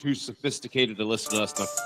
too sophisticated to listen to us.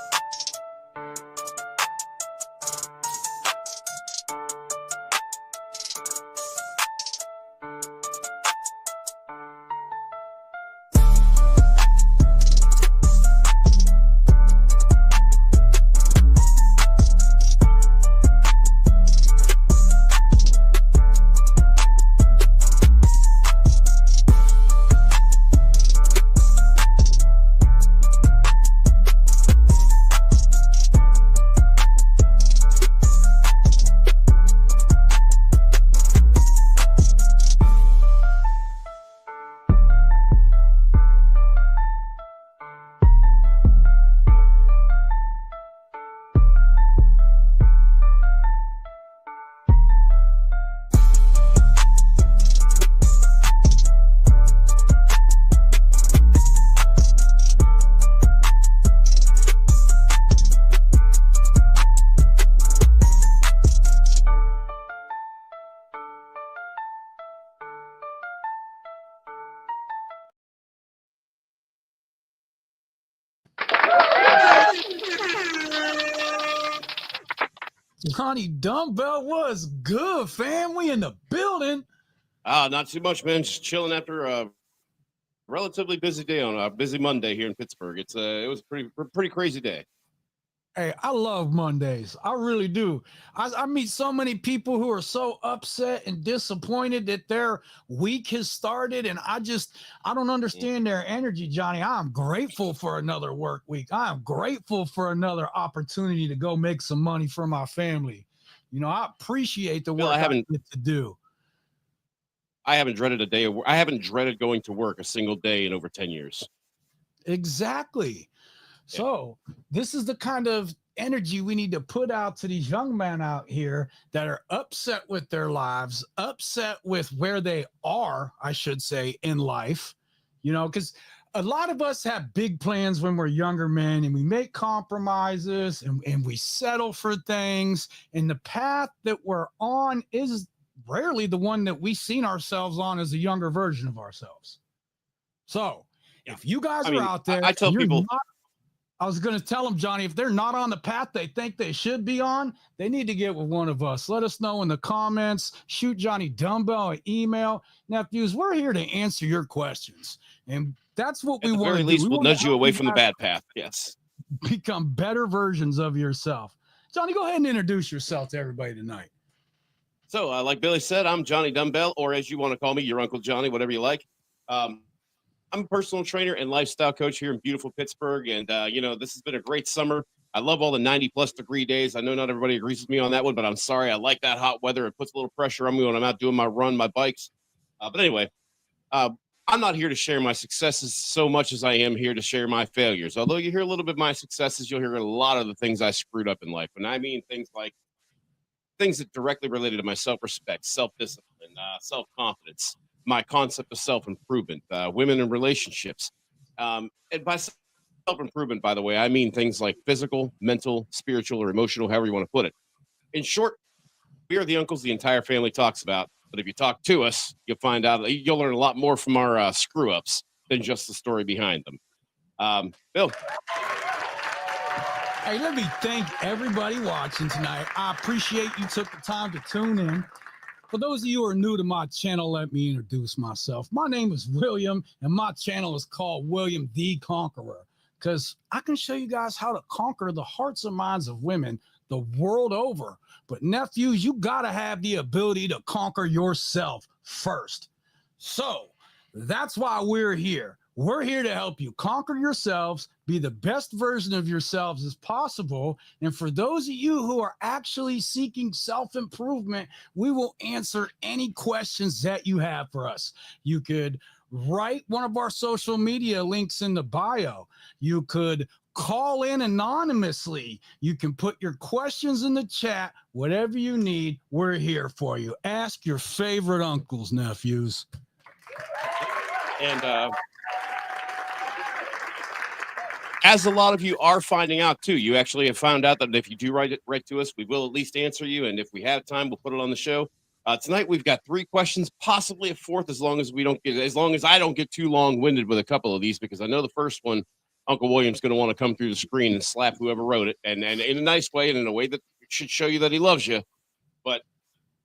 Johnny Dumbbell was good, fam. We in the building. Not too much, man. Just chilling after a relatively busy day on a busy Monday here in Pittsburgh. It was a pretty crazy day. Hey, I love Mondays. I really do. I meet so many people who are so upset and disappointed that their week has started, and I don't understand their energy, Johnny. I'm grateful for another work week. I'm grateful for another opportunity to go make some money for my family. You know, I appreciate the work I get to do. I haven't dreaded a day. I haven't dreaded going to work a single day in over 10 years. Exactly. So this is the kind of energy we need to put out to these young men out here that are upset with their lives, upset with where they are, I should say, in life, you know, because a lot of us have big plans when we're younger men, and we make compromises and we settle for things. And the path that we're on is rarely the one that we've seen ourselves on as a younger version of ourselves. So if you guys are out there, I tell people, I was going to tell them, Johnny, if they're not on the path they think they should be on, they need to get with one of us. Let us know in the comments. Shoot Johnny Dumbbell an email. Nephews, we're here to answer your questions. And that's what we want to do. At the very least, we'll nudge you away from the bad path. Yes. Become better versions of yourself. Johnny, go ahead and introduce yourself to everybody tonight. So, like Billy said, I'm Johnny Dumbbell, or as you want to call me, your Uncle Johnny, whatever you like. I'm a personal trainer and lifestyle coach here in beautiful Pittsburgh. And, this has been a great summer. I love all the 90-plus degree days. I know not everybody agrees with me on that one, but I'm sorry. I like that hot weather. It puts a little pressure on me when I'm out doing my run, my bikes. But anyway, I'm not here to share my successes so much as I am here to share my failures. Although you hear a little bit of my successes, you'll hear a lot of the things I screwed up in life. And I mean things like things that directly related to my self-respect, self-discipline, self-confidence, my concept of self-improvement, women in relationships. And by self-improvement, by the way, I mean things like physical, mental, spiritual, or emotional, however you want to put it. In short, we are the uncles the entire family talks about. But if you talk to us, you'll find out, you'll learn a lot more from our screw-ups than just the story behind them. Bill. Hey, let me thank everybody watching tonight. I appreciate you took the time to tune in. For those of you who are new to my channel, let me introduce myself. My name is William, and my channel is called William the Conqueror, because I can show you guys how to conquer the hearts and minds of women the world over. But nephews, you got to have the ability to conquer yourself first. So that's why we're here. We're here to help you conquer yourselves, be the best version of yourselves as possible. And for those of you who are actually seeking self-improvement, we will answer any questions that you have for us. You could write one of our social media links in the bio. You could call in anonymously. You can put your questions in the chat. Whatever you need, we're here for you. Ask your favorite uncles, nephews. And as a lot of you are finding out too, you actually have found out that if you do write to us, we will at least answer you. And if we have time, we'll put it on the show. Tonight we've got 3 questions, possibly a 4th, as long as I don't get too long-winded with a couple of these, because I know the first one Uncle William's going to want to come through the screen and slap whoever wrote it, and in a nice way and in a way that should show you that he loves you. But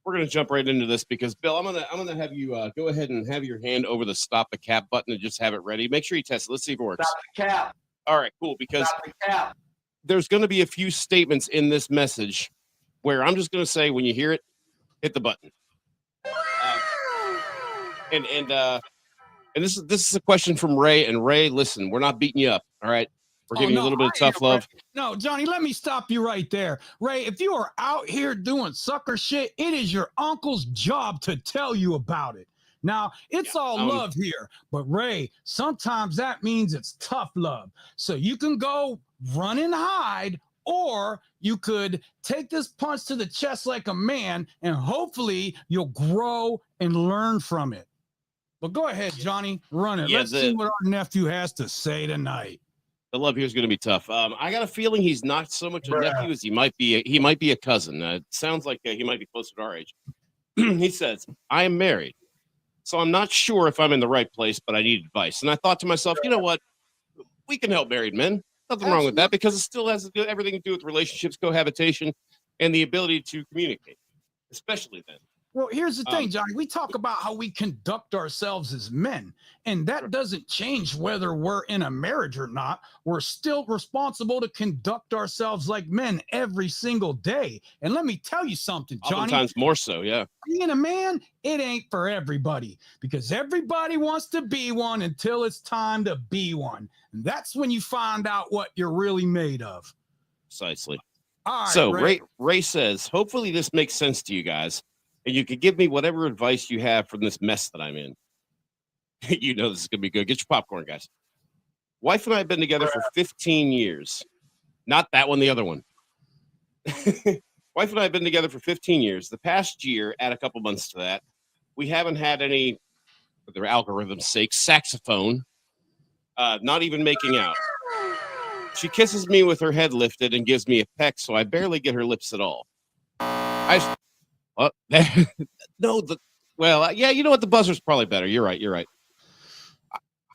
we're going to jump right into this because Bill, I'm gonna have you go ahead and have your hand over the stop the cap button and just have it ready. Make sure you test it. Let's see if it works. Stop the cap. All right, cool. Because Stop the cap. there's going to be a few statements in this message where I'm just going to say when you hear it, hit the button. And this is a question from Ray. And Ray, listen, we're not beating you up. All right. We're giving you a little bit of tough love. No, Johnny, let me stop you right there. Ray, if you are out here doing sucker shit, it is your uncle's job to tell you about it. Now, it's all love here, but Ray, sometimes that means it's tough love. So you can go run and hide, or you could take this punch to the chest like a man, and hopefully you'll grow and learn from it. But go ahead, Johnny, run it. Let's see what our nephew has to say tonight. The love here is going to be tough. I got a feeling he's not so much a nephew as he might be a cousin. It sounds like he might be closer to our age. He says, I am married, so I'm not sure if I'm in the right place, but I need advice. And I thought to myself, you know what? We can help married men. Nothing wrong with that, because it still has everything to do with relationships, cohabitation, and the ability to communicate, especially then. Well, here's the thing, Johnny. We talk about how we conduct ourselves as men, and that doesn't change whether we're in a marriage or not. We're still responsible to conduct ourselves like men every single day. And let me tell you something, Johnny. Oftentimes more so, yeah. Being a man, it ain't for everybody, because everybody wants to be one until it's time to be one. And that's when you find out what you're really made of. Precisely. All right, so Ray says, hopefully this makes sense to you guys. And you can give me whatever advice you have from this mess that I'm in. You know this is going to be good. Get your popcorn, guys. Wife and I have been together for 15 years. Not that one, the other one. Wife and I have been together for 15 years. The past year, add a couple months to that, we haven't had any, for their algorithm's sake, saxophone, not even making out. She kisses me with her head lifted and gives me a peck, so I barely get her lips at all. Yeah, you know what? The buzzer's probably better. You're right.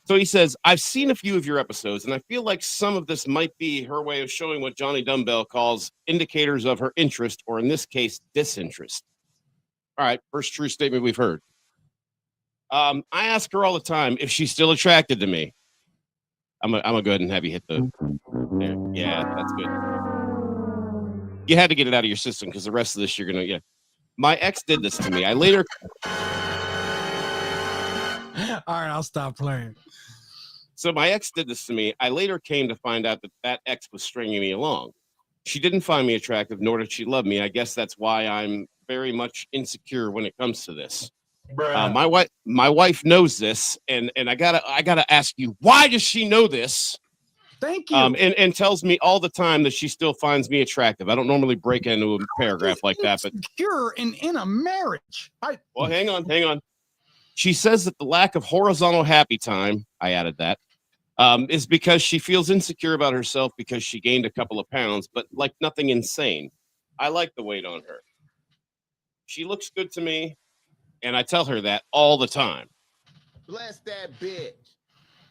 So he says, I've seen a few of your episodes, and I feel like some of this might be her way of showing what Johnny Dumbbell calls indicators of her interest, or in this case, disinterest. All right, first true statement we've heard. I ask her all the time if she's still attracted to me. I'm gonna go ahead and have you hit the there. Yeah, that's good. You had to get it out of your system because the rest of this you're gonna My ex did this to me. I later. All right, I'll stop playing. So my ex did this to me. I later came to find out that ex was stringing me along. She didn't find me attractive, nor did she love me. I guess that's why I'm very much insecure when it comes to this. My wife knows this, and I gotta ask you, why does she know this? Thank you. And tells me all the time that she still finds me attractive. I don't normally break into a paragraph like that, but secure in a marriage. Well, hang on. She says that the lack of horizontal happy time, I added that, is because she feels insecure about herself because she gained a couple of pounds, but like nothing insane. I like the weight on her. She looks good to me, and I tell her that all the time. Bless that bitch.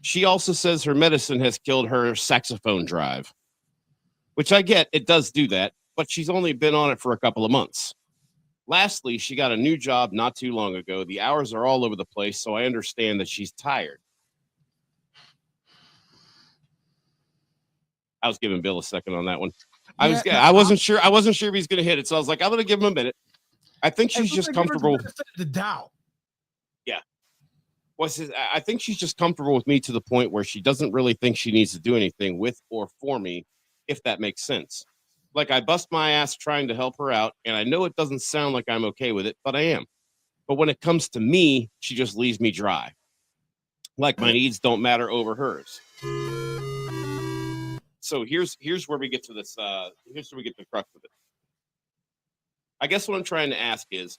She also says her medicine has killed her saxophone drive, which I get. It does do that, but she's only been on it for a couple of months. Lastly, she got a new job not too long ago. The hours are all over the place, so I understand that she's tired. I was giving Bill a second on that one. I wasn't sure if he's going to hit it, so I was like, I'm going to give him a minute. I think she's just comfortable. The doubt. Yeah. I think she's just comfortable with me to the point where she doesn't really think she needs to do anything with or for me, if that makes sense. Like, I bust my ass trying to help her out, and I know it doesn't sound like I'm okay with it, but I am. But when it comes to me, she just leaves me dry. Like my needs don't matter over hers. So here's where we get to this. Here's where we get to the crux of it. I guess what I'm trying to ask is,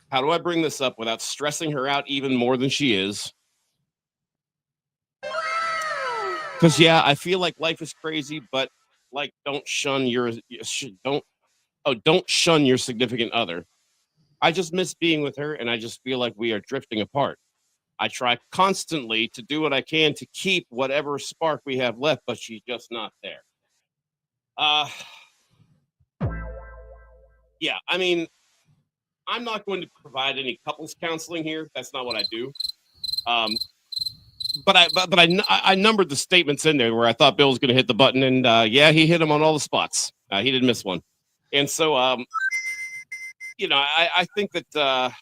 how do I bring this up without stressing her out even more than she is? Because I feel like life is crazy, but like, don't shun your significant other. I just miss being with her, and I just feel like we are drifting apart. I try constantly to do what I can to keep whatever spark we have left, but she's just not there. Uh, yeah, I mean, I'm not going to provide any couples counseling here. That's not what I do. Um, but I numbered the statements in there where I thought Bill was going to hit the button, and yeah, he hit him on all the spots. He didn't miss one, and so I think that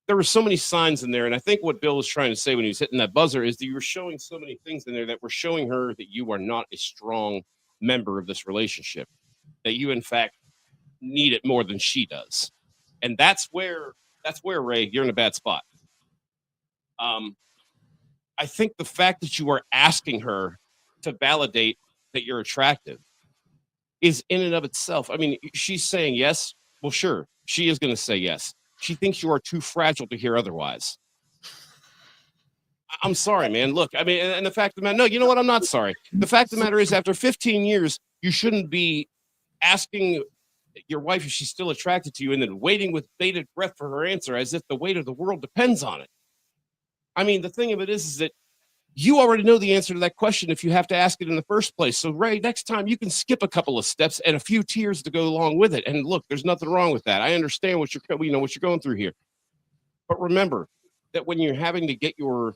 there were so many signs in there, and I think what Bill was trying to say when he was hitting that buzzer is that you were showing so many things in there that were showing her that you are not a strong member of this relationship, that you in fact need it more than she does, and that's where Ray, you're in a bad spot. I think the fact that you are asking her to validate that you're attractive is in and of itself. I mean, she's saying yes. Well, sure, she is going to say yes. She thinks you are too fragile to hear otherwise. I'm sorry, man. Look, I mean, and the fact of the matter, no, you know what? I'm not sorry. The fact of the matter is, after 15 years, you shouldn't be asking your wife if she's still attracted to you and then waiting with bated breath for her answer as if the weight of the world depends on it. I mean, the thing of it is that you already know the answer to that question if you have to ask it in the first place. So, Ray, next time you can skip a couple of steps and a few tears to go along with it. And look, there's nothing wrong with that. I understand what you're going through here. But remember that when you're having to get her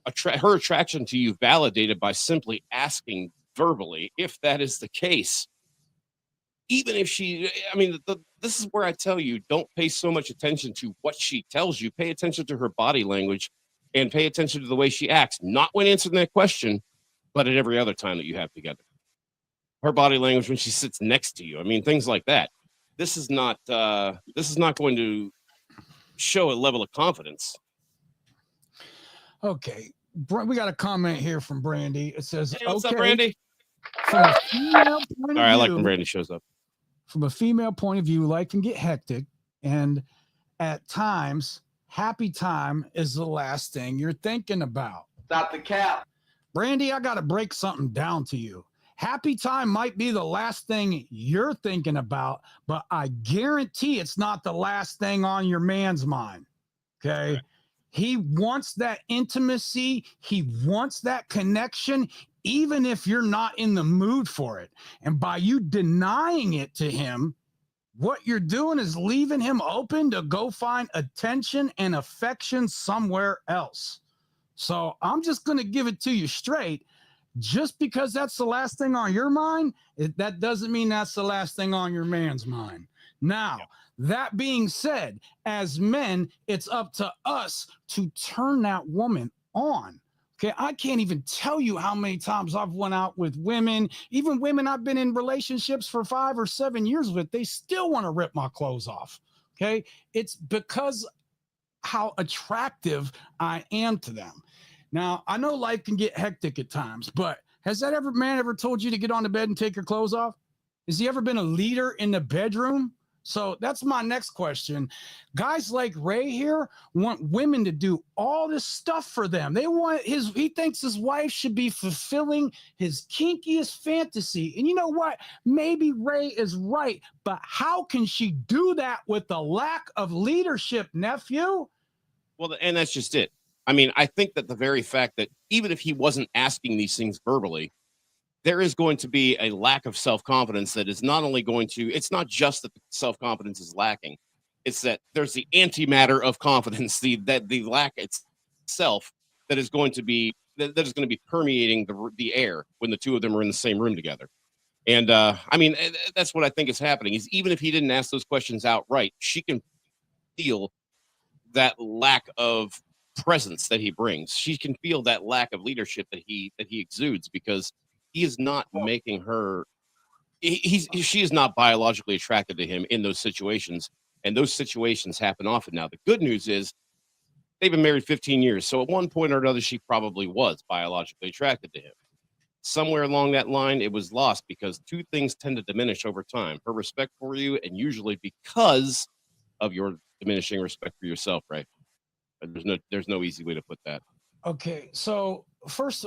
attraction to you validated by simply asking verbally, if that is the case, even if this is where I tell you, don't pay so much attention to what she tells you. Pay attention to her body language and pay attention to the way she acts, not when answering that question, but at every other time that you have together. Her body language when she sits next to you. I mean, things like that. This is not going to show a level of confidence. Okay. We got a comment here from Brandy. It says, hey, what's up, Brandy? From a female point of view, I like when Brandy shows up. From a female point of view, life can get hectic, and at times, happy time is the last thing you're thinking about. Stop the cap. Brandy, I got to break something down to you. Happy time might be the last thing you're thinking about, but I guarantee it's not the last thing on your man's mind. Okay. Right. He wants that intimacy. He wants that connection, even if you're not in the mood for it. And by you denying it to him, what you're doing is leaving him open to go find attention and affection somewhere else. So I'm just going to give it to you straight. Just because that's the last thing on your mind, that doesn't mean that's the last thing on your man's mind. Now, that being said, as men, it's up to us to turn that woman on. Okay, I can't even tell you how many times I've went out with women, even women I've been in relationships for 5 or 7 years with, they still want to rip my clothes off. Okay, it's because how attractive I am to them. Now, I know life can get hectic at times, but has that man ever told you to get on the bed and take your clothes off? Has he ever been a leader in the bedroom? So that's my next question. Guys like Ray here want women to do all this stuff for them. He thinks his wife should be fulfilling his kinkiest fantasy. And you know what? Maybe Ray is right, but how can she do that with the lack of leadership, nephew? Well, and that's just it. I mean, I think that the very fact that even if he wasn't asking these things verbally, there is going to be a lack of self-confidence that is not only going to, it's not just that the self-confidence is lacking. It's that there's the antimatter of confidence, the lack itself that is going to be permeating the air when the two of them are in the same room together. And I mean, that's what I think is happening is even if he didn't ask those questions outright, she can feel that lack of presence that he brings. She can feel that lack of leadership that he exudes because he is not making her. She is not biologically attracted to him in those situations, and those situations happen often. Now, the good news is they've been married 15 years, so at one point or another, she probably was biologically attracted to him. Somewhere along that line, it was lost because two things tend to diminish over time: her respect for you, and usually because of your diminishing respect for yourself. Right? There's no easy way to put that. Okay, so first,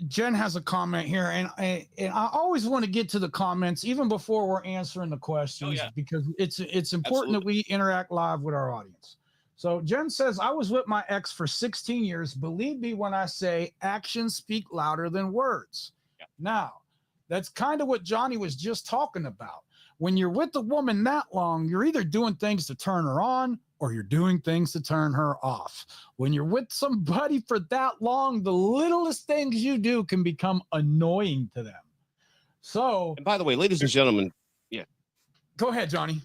Jen has a comment here, and I always want to get to the comments even before we're answering the questions because it's important that we interact live with our audience. So Jen says, I was with my ex for 16 years. Believe me when I say actions speak louder than words. Yeah. Now, that's kind of what Johnny was just talking about. When you're with a woman that long, you're either doing things to turn her on or you're doing things to turn her off. When you're with somebody for that long, the littlest things you do can become annoying to them. So, And by the way, ladies and gentlemen, yeah, go ahead, Johnny.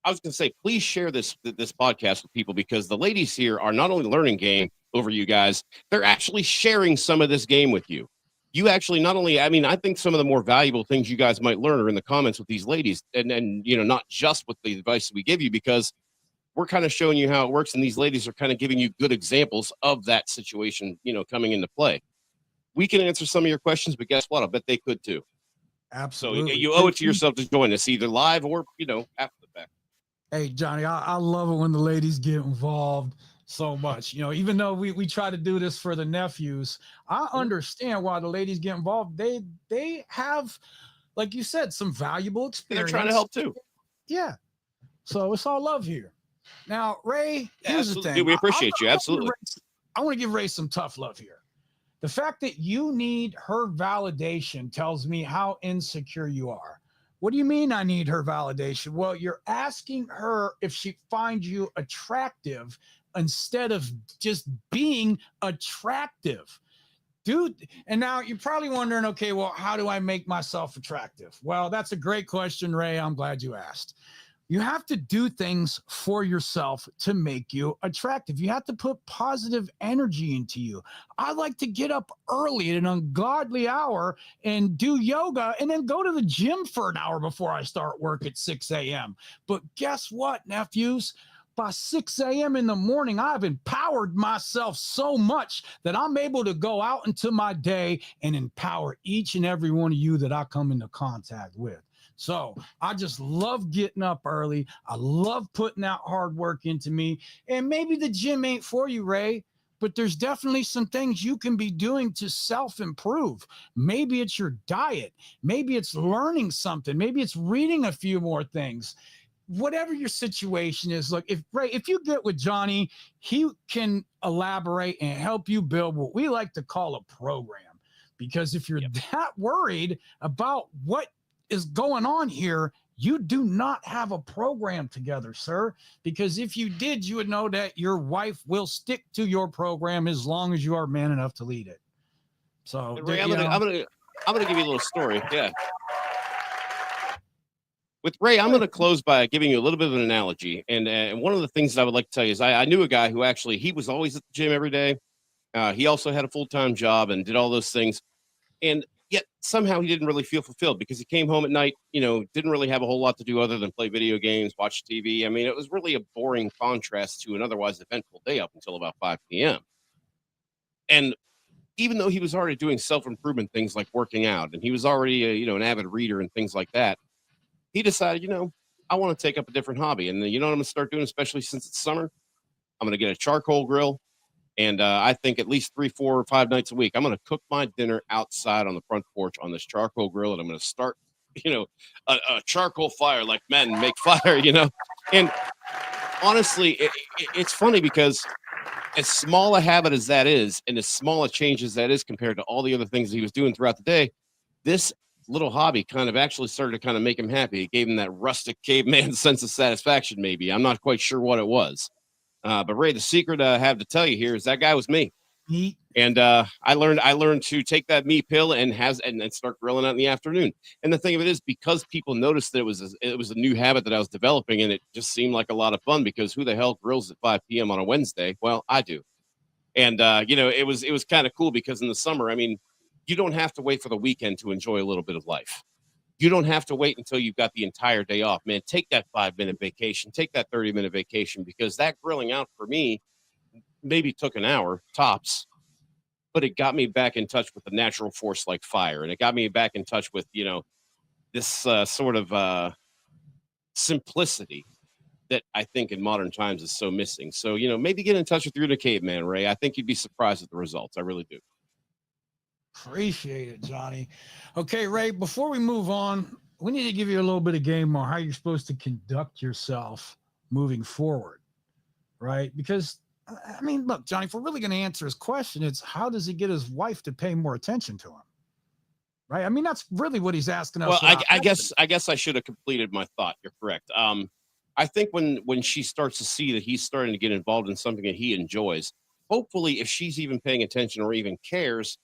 I was going to say, please share this podcast with people, because the ladies here are not only learning game over you guys, they're actually sharing some of this game with you. You actually not only, I mean, I think some of the more valuable things you guys might learn are in the comments with these ladies, and not just with the advice we give you, because we're kind of showing you how it works, and these ladies are kind of giving you good examples of that situation, coming into play. We can answer some of your questions, but guess what? I bet they could too. Absolutely. So you owe it to yourself to join us either live or, after the fact. Hey, Johnny, I love it when the ladies get involved so much. Even though we try to do this for the nephews, I understand why the ladies get involved. They have, like you said, some valuable experience. They're trying to help too. Yeah. So it's all love here. Now, Ray, here's the thing. Dude, we appreciate you. Absolutely. I want to give Ray some tough love here. The fact that you need her validation tells me how insecure you are. What do you mean I need her validation? Well, you're asking her if she finds you attractive instead of just being attractive. Dude, and now you're probably wondering, okay, well, how do I make myself attractive? Well, that's a great question, Ray. I'm glad you asked. You have to do things for yourself to make you attractive. You have to put positive energy into you. I like to get up early at an ungodly hour and do yoga and then go to the gym for an hour before I start work at 6 a.m. But guess what, nephews? By 6 a.m. in the morning, I've empowered myself so much that I'm able to go out into my day and empower each and every one of you that I come into contact with. So I just love getting up early. I love putting that hard work into me. And maybe the gym ain't for you, Ray, but there's definitely some things you can be doing to self-improve. Maybe it's your diet. Maybe it's learning something. Maybe it's reading a few more things. Whatever your situation is, look, if you get with Johnny, he can elaborate and help you build what we like to call a program. Because if you're that worried about what is going on here, you do not have a program together, sir. Because if you did, you would know that your wife will stick to your program as long as you are man enough to lead it. So Ray, I'm gonna give you a little story. Yeah. With Ray, I'm going to close by giving you a little bit of an analogy. And one of the things that I would like to tell you is I knew a guy who actually, he was always at the gym every day. He also had a full-time job and did all those things. And yet somehow he didn't really feel fulfilled because he came home at night, didn't really have a whole lot to do other than play video games, watch TV. I mean, it was really a boring contrast to an otherwise eventful day up until about 5 p.m. And even though he was already doing self-improvement things like working out, and he was already, an avid reader and things like that, he decided, I want to take up a different hobby. And you know what I'm going to start doing, especially since it's summer? I'm going to get a charcoal grill. And I think at least 3, 4, or 5 nights a week, I'm going to cook my dinner outside on the front porch on this charcoal grill. And I'm going to start, a charcoal fire like men make fire, And honestly, it's funny because as small a habit as that is, and as small a change as that is compared to all the other things he was doing throughout the day, this little hobby kind of actually started to kind of make him happy. It gave him that rustic caveman sense of satisfaction, maybe. I'm not quite sure what it was. But Ray, the secret I have to tell you here is that guy was me. And I learned to take that meat pill and start grilling out in the afternoon. And the thing of it is, because people noticed that it was a new habit that I was developing, and it just seemed like a lot of fun, because who the hell grills at 5 p.m. on a Wednesday? Well, I do. And it was kind of cool because in the summer, I mean, you don't have to wait for the weekend to enjoy a little bit of life. You don't have to wait until you've got the entire day off, man. Take that 5-minute vacation, take that 30-minute vacation, because that grilling out for me maybe took an hour tops, but it got me back in touch with the natural force like fire. And it got me back in touch with, this sort of simplicity that I think in modern times is so missing. So, maybe get in touch with your inner caveman, Ray. I think you'd be surprised at the results. I really do. Appreciate it, Johnny. Okay, Ray, before we move on, we need to give you a little bit of game on how you're supposed to conduct yourself moving forward. right? Because, I mean, look, Johnny, if we're really going to answer his question, it's how does he get his wife to pay more attention to him? Right? I mean, that's really what he's asking us. Well, I guess I should have completed my thought. You're correct. I think when she starts to see that he's starting to get involved in something that he enjoys, hopefully, if she's even paying attention or even cares,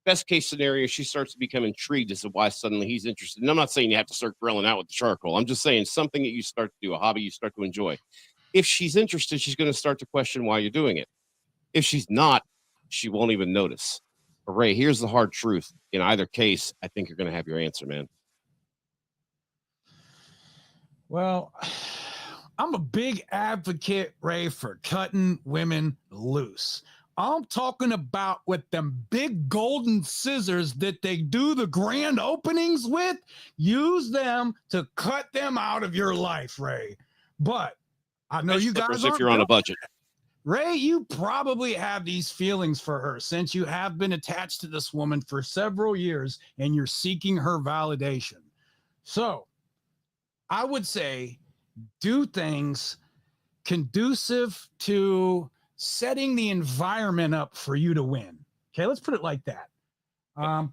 best case scenario, she starts to become intrigued as to why suddenly he's interested. And I'm not saying you have to start grilling out with the charcoal. I'm just saying something that you start to do, a hobby you start to enjoy. If she's interested, she's going to start to question why you're doing it. If she's not, she won't even notice. But Ray, here's the hard truth. In either case, I think you're going to have your answer, man. Well, I'm a big advocate, Ray, for cutting women loose. I'm talking about with them big golden scissors that they do the grand openings with. Use them to cut them out of your life, Ray. But I know you guys if you're on a budget. Ray, you probably have these feelings for her since you have been attached to this woman for several years and you're seeking her validation. So I would say do things conducive to setting the environment up for you to win. Okay, let's put it like that.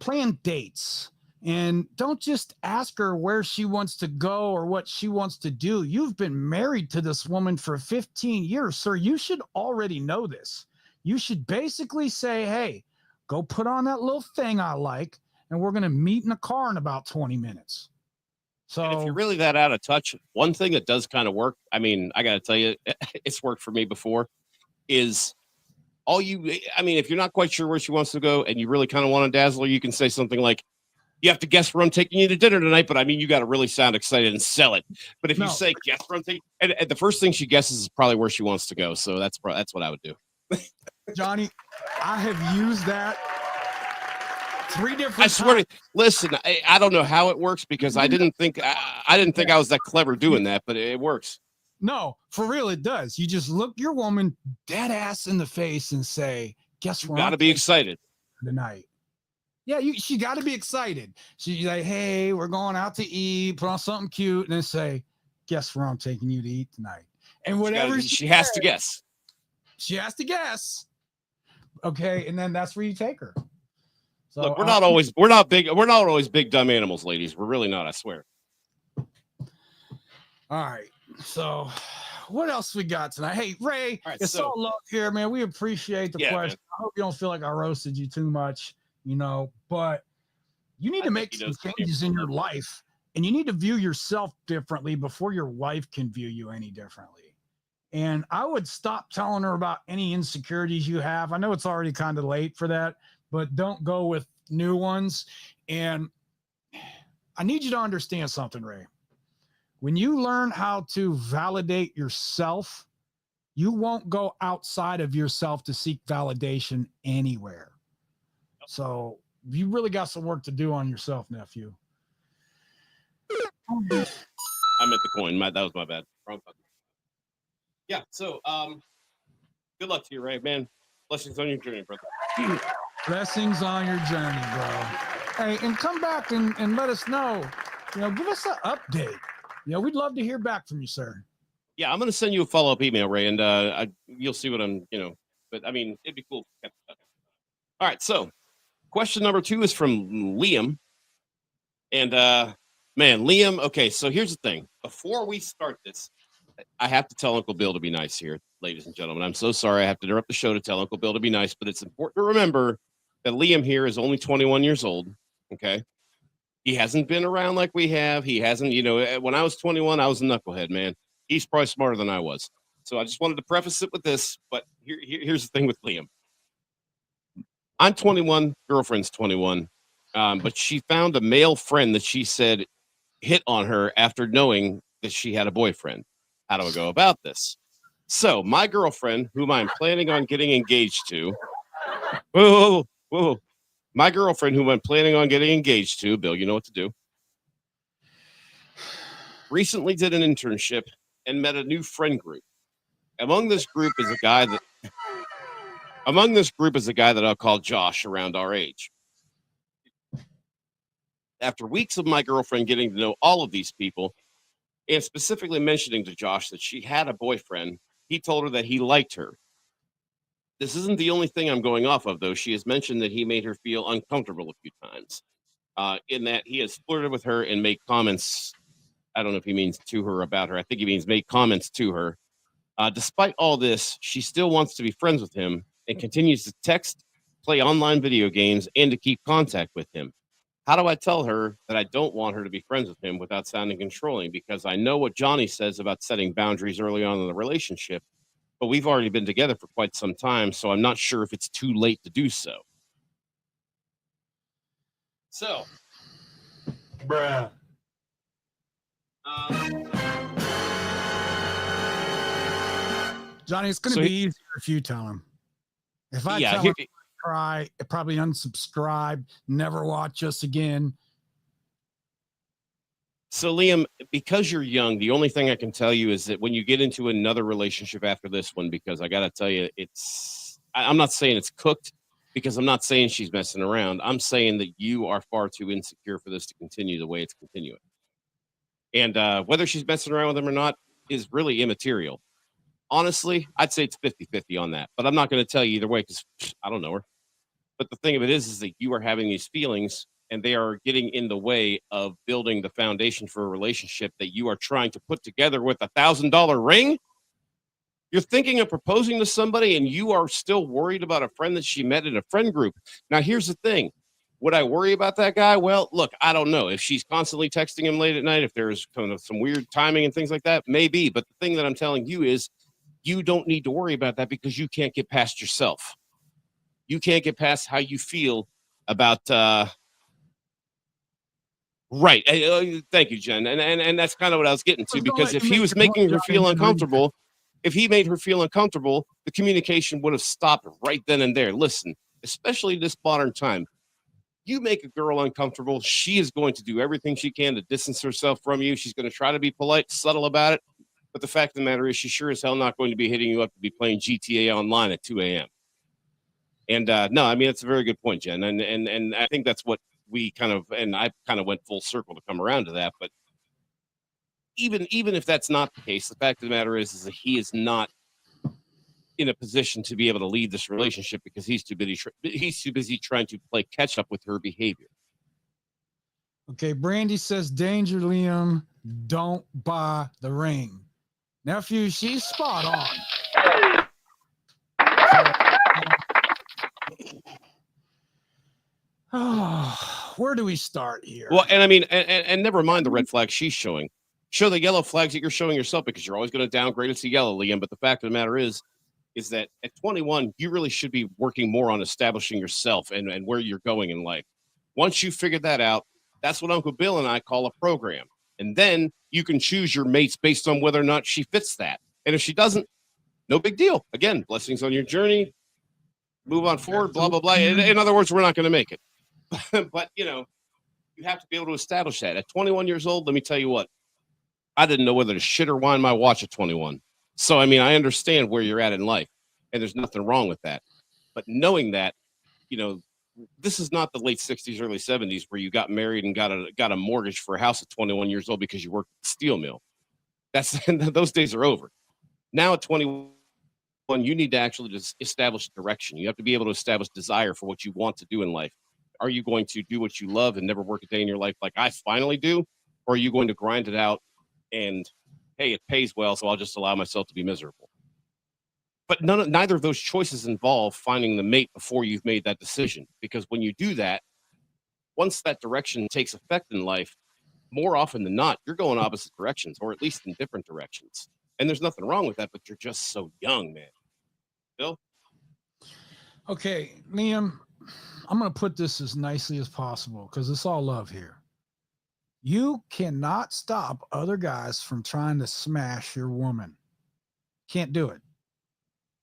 Plan dates. And don't just ask her where she wants to go or what she wants to do. You've been married to this woman for 15 years, sir. You should already know this. You should basically say, hey, go put on that little thing I like, and we're going to meet in the car in about 20 minutes. So and if you're really that out of touch, one thing that does kind of work, I mean, I got to tell you, it's worked for me before, is if you're not quite sure where she wants to go and you really kind of want to dazzle her, you can say something like, you have to guess where I'm taking you to dinner tonight, but I mean, you got to really sound excited and sell it. But if you say, guess where I'm taking, and the first thing she guesses is probably where she wants to go. So that's what I would do. Johnny, I have used that 3 different I swear to listen, I don't know how it works because I didn't think I was that clever doing that, but it works. No, for real, it does. You just look your woman dead ass in the face and say, guess where? You got to be excited tonight. Yeah, she got to be excited. She's like, hey, we're going out to eat, put on something cute, and then say, guess where I'm taking you to eat tonight. And whatever she has to guess. She has to guess. Okay, and then that's where you take her. So look, we're not always big dumb animals, ladies. We're really not, I swear. All right. So what else we got tonight? Hey, Ray, it's all love here, man. We appreciate the question. Man. I hope you don't feel like I roasted you too much, but you need to make some changes in your life, and you need to view yourself differently before your wife can view you any differently. And I would stop telling her about any insecurities you have. I know it's already kind of late for that, but don't go with new ones. And I need you to understand something, Ray. When you learn how to validate yourself, you won't go outside of yourself to seek validation anywhere. So you really got some work to do on yourself, nephew. I meant the coin. That was my bad. Wrong button. Yeah. So, good luck to you, Ray, man. Blessings on your journey, brother. Blessings on your journey, bro. Hey, and come back and let us know. Give us an update. We'd love to hear back from you, sir. Yeah, I'm going to send you a follow-up email, Ray, and you'll see what I'm, but I mean, it'd be cool. All right, so question number 2 is from Liam. And, man, Liam, okay, so here's the thing. Before we start this, I have to tell Uncle Bill to be nice here, ladies and gentlemen. I'm so sorry I have to interrupt the show to tell Uncle Bill to be nice, but it's important to remember that Liam here is only 21 years old, okay? He hasn't been around like we have. He hasn't, when I was 21, I was a knucklehead, man. He's probably smarter than I was. So I just wanted to preface it with this, but here's the thing with Liam. I'm 21, girlfriend's 21, but she found a male friend that she said hit on her after knowing that she had a boyfriend. How do I go about this? So my girlfriend, whom I'm planning on getting engaged to, whoa. My girlfriend, whom I'm planning on getting engaged to, Bill, you know what to do, recently did an internship and met a new friend group. Among this group is a guy that I'll call Josh, around our age. After weeks of my girlfriend getting to know all of these people, and specifically mentioning to Josh that she had a boyfriend, he told her that he liked her. This isn't the only thing I'm going off of, though. She has mentioned that he made her feel uncomfortable a few times, in that he has flirted with her and made comments. I don't know if he means to her about her. I think he means made comments to her. Despite all this, she still wants to be friends with him and continues to text, play online video games, and to keep contact with him. How do I tell her that I don't want her to be friends with him without sounding controlling? Because I know what Johnny says about setting boundaries early on in the relationship, but we've already been together for quite some time, so I'm not sure if it's too late to do so. So, Bruh. Johnny, it's going to So be easier if you tell him. If I yeah, tell him to cry, probably unsubscribe, never watch us again. So, Liam, because you're young, the only thing I can tell you is that when you get into another relationship after this one, because I got to tell you, I'm not saying it's cooked, because I'm not saying she's messing around. I'm saying that you are far too insecure for this to continue the way it's continuing. And whether she's messing around with him or not is really immaterial. Honestly, I'd say it's 50-50 on that, but I'm not going to tell you either way because I don't know her. But the thing of it is that you are having these feelings and they are getting in the way of building the foundation for a relationship that you are trying to put together with $1,000 ring. You're thinking of proposing to somebody and you are still worried about a friend that she met in a friend group. Now, here's the thing. Would I worry about that guy? Well, look, I don't know. If she's constantly texting him late at night, if there's kind of some weird timing and things like that, maybe. But the thing that I'm telling you is you don't need to worry about that because you can't get past yourself. You can't get past how you feel about right. Thank you, Jen. And that's kind of what I was getting to, because if he was making her feel uncomfortable, if he made her feel uncomfortable, the communication would have stopped right then and there. Listen, especially this modern time, you make a girl uncomfortable, she is going to do everything she can to distance herself from you. She's going to try to be polite, subtle about it. But the fact of the matter is, she's sure as hell not going to be hitting you up to be playing GTA online at 2 a.m. And no, I mean, that's a very good point, Jen. And I think that's what we kind of, and I kind of went full circle to come around to that. But even if that's not the case, the fact of the matter is that he is not in a position to be able to lead this relationship because he's too busy trying to play catch up with her behavior. Okay, Brandy says, danger, Liam, don't buy the ring. Nephew, she's spot on. Where do we start here? Well, and I mean, and never mind the red flags she's showing. Show the yellow flags that you're showing yourself, because you're always going to downgrade it to yellow, Liam. But the fact of the matter is that at 21, you really should be working more on establishing yourself and where you're going in life. Once you figure that out, that's what Uncle Bill and I call a program. And then you can choose your mates based on whether or not she fits that. And if she doesn't, no big deal. Again, blessings on your journey. Move on forward, blah, blah, blah. In other words, we're not going to make it. But, you know, you have to be able to establish that. At 21 years old, let me tell you what, I didn't know whether to shit or wind my watch at 21. So, I mean, I understand where you're at in life, and there's nothing wrong with that. But knowing that, you know, this is not the late 60s, early 70s where you got married and got a mortgage for a house at 21 years old because you worked at the steel mill. Those days are over. Now at 21, you need to actually just establish direction. You have to be able to establish desire for what you want to do in life. Are you going to do what you love and never work a day in your life like I finally do? Or are you going to grind it out and, hey, it pays well, so I'll just allow myself to be miserable? But neither of those choices involve finding the mate before you've made that decision. Because when you do that, once that direction takes effect in life, more often than not, you're going opposite directions, or at least in different directions. And there's nothing wrong with that, but you're just so young, man. Bill? Okay, Liam, I'm going to put this as nicely as possible because it's all love here. You cannot stop other guys from trying to smash your woman. Can't do it.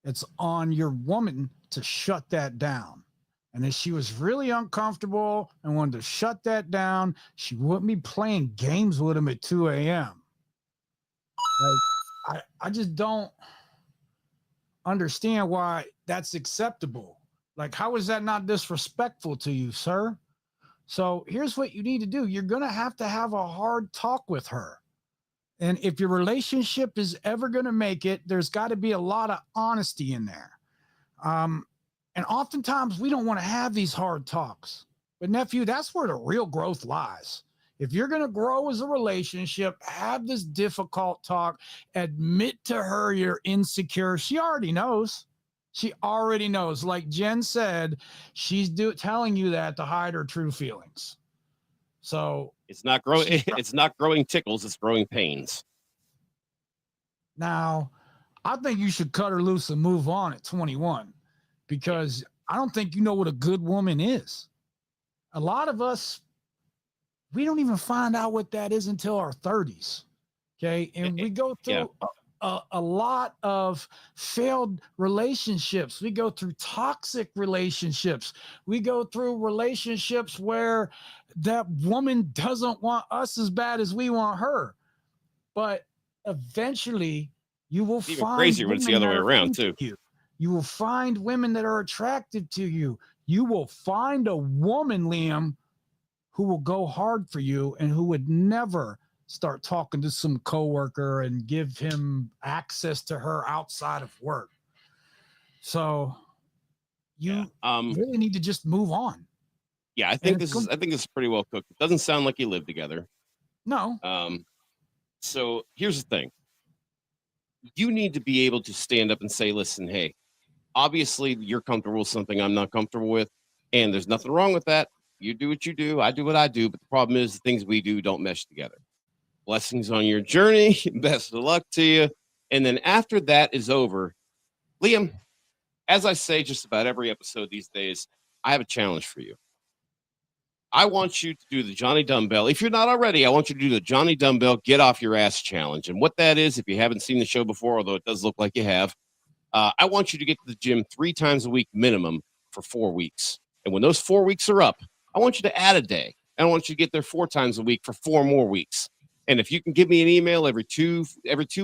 It's on your woman to shut that down. And if she was really uncomfortable and wanted to shut that down, she wouldn't be playing games with him at 2 a.m. Like, I just don't understand why that's acceptable. Like, how is that not disrespectful to you, sir? So here's what you need to do. You're going to have a hard talk with her. And if your relationship is ever going to make it, there's got to be a lot of honesty in there. And oftentimes we don't want to have these hard talks. But nephew, that's where the real growth lies. If you're going to grow as a relationship, have this difficult talk, admit to her you're insecure. She already knows. She already knows. Like Jen said, she's telling you that to hide her true feelings. So it's not growing. It's not growing tickles. It's growing pains. Now, I think you should cut her loose and move on at 21, because I don't think you know what a good woman is. A lot of us, we don't even find out what that is until our 30s. Okay. And we go through a lot of failed relationships. We go through toxic relationships. We go through relationships where that woman doesn't want us as bad as we want her. But eventually you will it's even find crazier when it's the other way around too. You will find women that are attractive to you. You will find a woman, Liam, who will go hard for you and who would never start talking to some coworker and give him access to her outside of work. So you really need to just move on. Yeah, I think this is pretty well cooked. It doesn't sound like you live together. No. So here's the thing. You need to be able to stand up and say, listen, hey, obviously you're comfortable with something I'm not comfortable with, and there's nothing wrong with that. You do what you do, I do what I do, but the problem is the things we do don't mesh together. Blessings on your journey. Best of luck to you. And then after that is over, Liam, as I say just about every episode these days, I have a challenge for you. I want you to do the Johnny Dumbbell. If you're not already, I want you to do the Johnny Dumbbell Get Off Your Ass Challenge. And what that is, if you haven't seen the show before, although it does look like you have, I want you to get to the gym 3 times a week minimum for 4 weeks. And when those 4 weeks are up, I want you to add a day. I want you to get there 4 times a week for 4 more weeks. And if you can give me an email every 2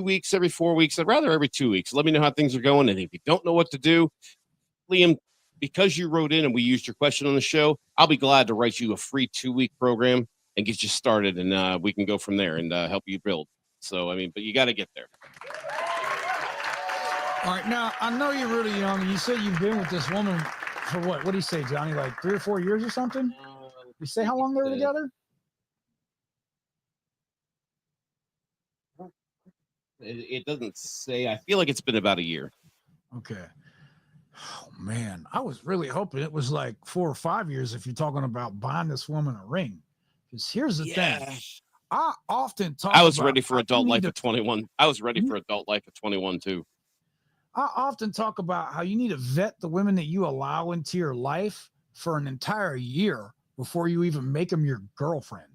weeks, every 4 weeks, I'd rather every 2 weeks. Let me know how things are going. And if you don't know what to do, Liam, because you wrote in and we used your question on the show, I'll be glad to write you a free 2-week program and get you started. And we can go from there and help you build. So, I mean, but you got to get there. All right. Now, I know you're really young. You said you've been with this woman for what? What do you say, Johnny? Like 3 or 4 years or something? You say how long they were together? It doesn't say. I feel like it's been about a year. Okay. Oh, man. I was really hoping it was like 4 or 5 years if you're talking about buying this woman a ring. Because here's the thing. I often talk I was about ready for adult life at 21. I was ready for adult life at 21, too. I often talk about how you need to vet the women that you allow into your life for an entire year before you even make them your girlfriend.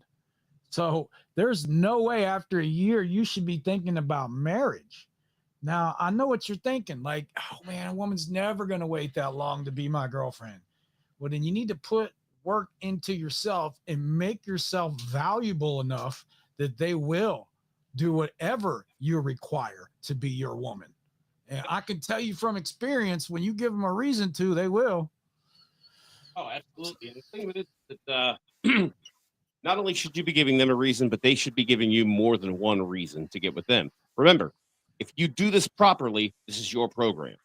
So there's no way after a year you should be thinking about marriage. Now, I know what you're thinking. Like, oh, man, a woman's never going to wait that long to be my girlfriend. Well, then you need to put work into yourself and make yourself valuable enough that they will do whatever you require to be your woman. And I can tell you from experience, when you give them a reason to, they will. Oh, absolutely. And the thing with it is that not only should you be giving them a reason, but they should be giving you more than one reason to get with them. Remember, if you do this properly, this is your program.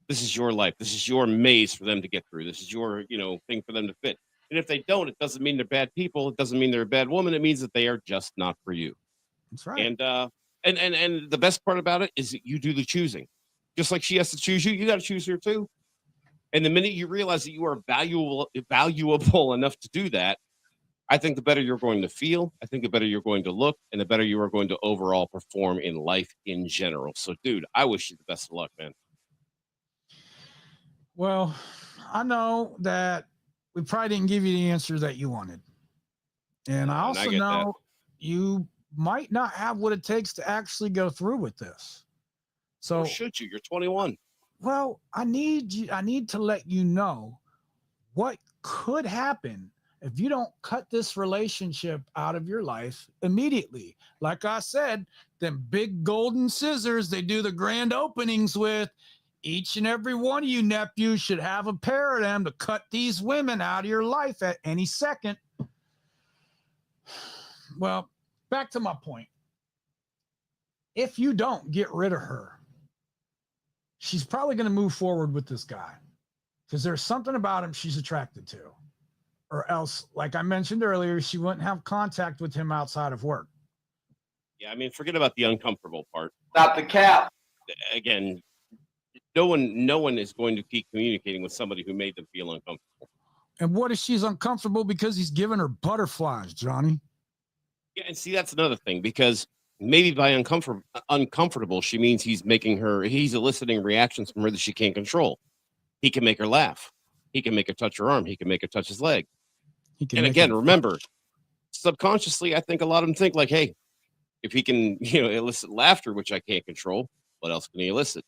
This is your life. This is your maze for them to get through. This is your, thing for them to fit. And if they don't, it doesn't mean they're bad people. It doesn't mean they're a bad woman. It means that they are just not for you. That's right. And the best part about it is that you do the choosing. Just like she has to choose you, you got to choose her too. And the minute you realize that you are valuable enough to do that, I think the better you're going to feel. I think the better you're going to look, and the better you are going to overall perform in life in general. So, dude, I wish you the best of luck, man. Well, I know that we probably didn't give you the answer that you wanted. And I also know you might not have what it takes to actually go through with this. So or should you? You're 21. Well, I need to let you know what could happen if you don't cut this relationship out of your life immediately. Like I said, them big golden scissors they do the grand openings with, each and every one of you nephews should have a pair of them to cut these women out of your life at any second. Well, back to my point. if you don't get rid of her, she's probably going to move forward with this guy because there's something about him she's attracted to. Or else, like I mentioned earlier, she wouldn't have contact with him outside of work. Yeah, I mean, forget about the uncomfortable part. Not the cap. Again, no one is going to keep communicating with somebody who made them feel uncomfortable. And what if she's uncomfortable because he's giving her butterflies, Johnny? Yeah, and see, that's another thing, because maybe by uncomfortable, she means he's eliciting reactions from her that she can't control. He can make her laugh. He can make her touch her arm. He can make her touch his leg. And again, remember, subconsciously, I think a lot of them think like, hey, if he can, elicit laughter, which I can't control, what else can he elicit?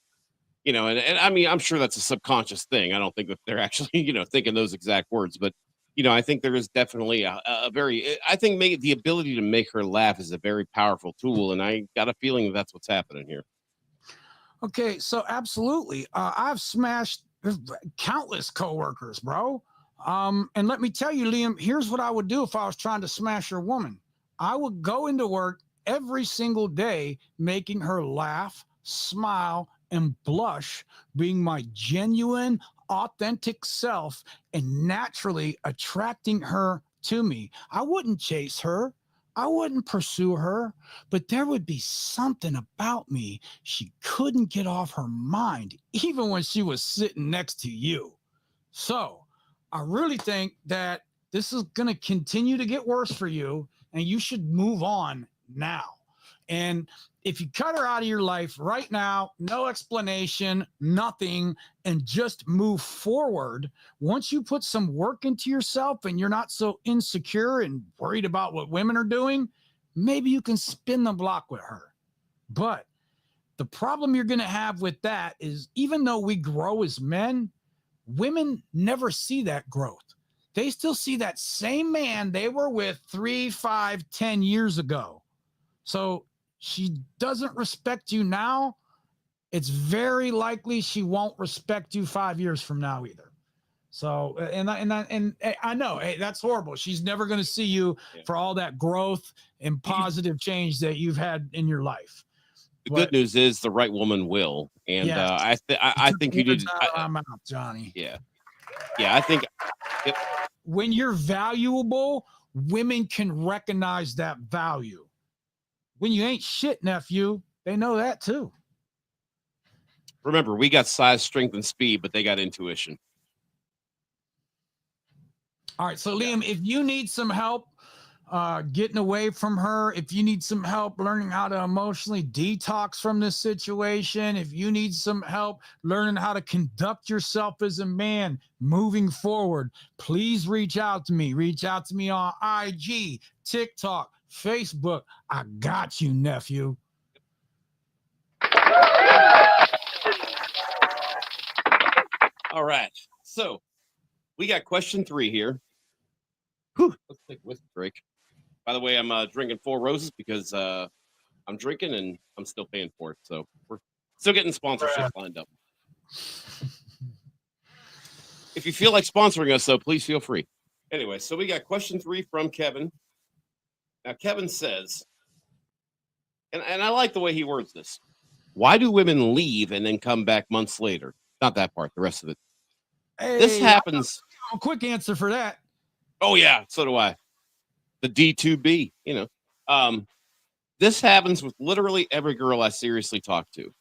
And I mean, I'm sure that's a subconscious thing. I don't think that they're actually, thinking those exact words, but I think there is definitely I think the ability to make her laugh is a very powerful tool. And I got a feeling that's what's happening here. Okay, so absolutely. I've smashed countless coworkers, bro. And let me tell you, Liam, here's what I would do if I was trying to smash your woman. I would go into work every single day, making her laugh, smile, and blush, being my genuine, authentic self, and naturally attracting her to me. I wouldn't chase her. I wouldn't pursue her, but there would be something about me she couldn't get off her mind, even when she was sitting next to you. So I really think that this is going to continue to get worse for you, and you should move on now. And if you cut her out of your life right now, no explanation, nothing, and just move forward, once you put some work into yourself and you're not so insecure and worried about what women are doing, maybe you can spin the block with her. But the problem you're going to have with that is, even though we grow as men, women never see that growth. They still see that same man they were with 3, 5, 10 years ago. So she doesn't respect you now. It's very likely she won't respect you 5 years from now either. So, and I know, hey, that's horrible. She's never going to see you for all that growth and positive change that you've had in your life. The good news is the right woman will. And yes. I think you need to. I'm out, Johnny. Yeah. I think when you're valuable, women can recognize that value. When you ain't shit, nephew, they know that too. Remember, we got size, strength, and speed, but they got intuition. All right. So, Liam, if you need some help getting away from her, if you need some help learning how to emotionally detox from this situation, if you need some help learning how to conduct yourself as a man moving forward, please reach out to me. Reach out to me on IG, TikTok, Facebook. I got you, nephew. All right. So we got question 3 here. Whew, let's take a whiskey break. By the way, I'm drinking 4 Roses because I'm drinking and I'm still paying for it. So we're still getting sponsorships lined up. If you feel like sponsoring us, though, please feel free. Anyway, so we got question 3 from Kevin. Now, Kevin says, and I like the way he words this. Why do women leave and then come back months later? Not that part, the rest of it. Hey, this happens. A quick answer for that. Oh, yeah, so do I. The D2B, This happens with literally every girl I seriously talk to.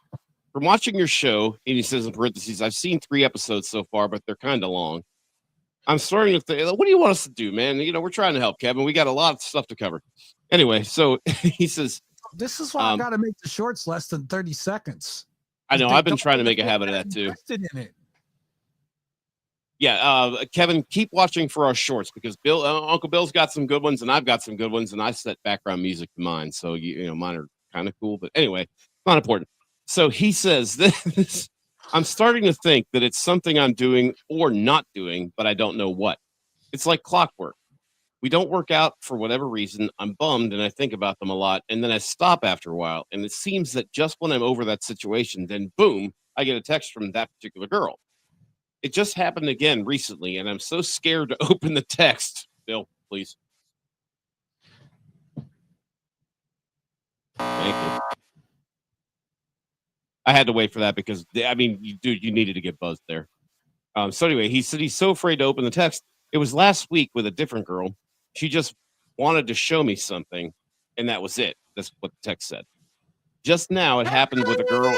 From watching your show, and he says in parentheses, I've seen 3 episodes so far, but they're kind of long. I'm starting to think, what do you want us to do, man? We're trying to help, Kevin. We got a lot of stuff to cover. Anyway, so he says, this is why I got to make the shorts less than 30 seconds. I know. I've been trying to make a habit of that too. In it. Yeah, Kevin, keep watching for our shorts because Uncle Bill's got some good ones and I've got some good ones, and I set background music to mine. So, mine are kind of cool, but anyway, not important. So he says this, I'm starting to think that it's something I'm doing or not doing, but I don't know what. It's like clockwork. We don't work out for whatever reason. I'm bummed and I think about them a lot. And then I stop after a while. And it seems that just when I'm over that situation, then boom, I get a text from that particular girl. It just happened again recently, and I'm so scared to open the text. Bill, please. Thank you. I had to wait for that because I mean, you needed to get buzzed there. So anyway, he said he's so afraid to open the text. It was last week with a different girl. She just wanted to show me something, and that was it. That's what the text said. Just now, it happened with a girl.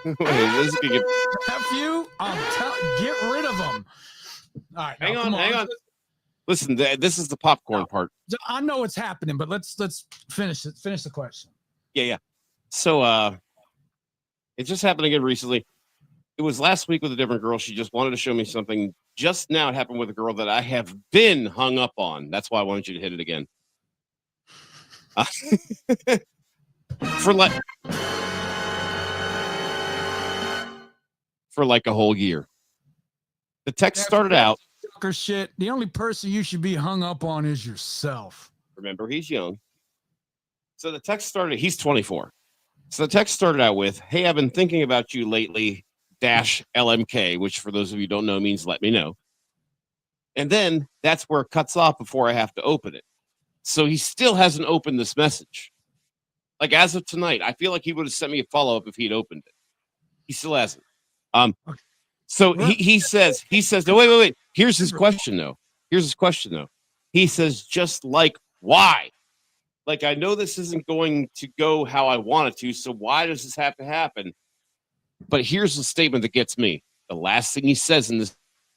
Wait, this is gonna get... Nephew, get rid of them. All right, hang on. Listen, this is the popcorn part. I know what's happening, but let's finish it. Finish the question. Yeah. So it just happened again recently. It was last week with a different girl. She just wanted to show me something. Just now it happened with a girl that I have been hung up on. That's why I wanted you to hit it again. For like a whole year. The text started out. Shit. The only person you should be hung up on is yourself. Remember, he's young. So the text started, he's 24. So the text started out with, "Hey, I've been thinking about you lately, -LMK," which for those of you who don't know means let me know. And then that's where it cuts off before I have to open it. So he still hasn't opened this message. Like as of tonight, I feel like he would have sent me a follow-up if he'd opened it. He still hasn't. So he says, no, wait. Here's his question though. He says, just like, why? Like, I know this isn't going to go how I want it to, so why does this have to happen? But here's the statement that gets me. The last thing he says in this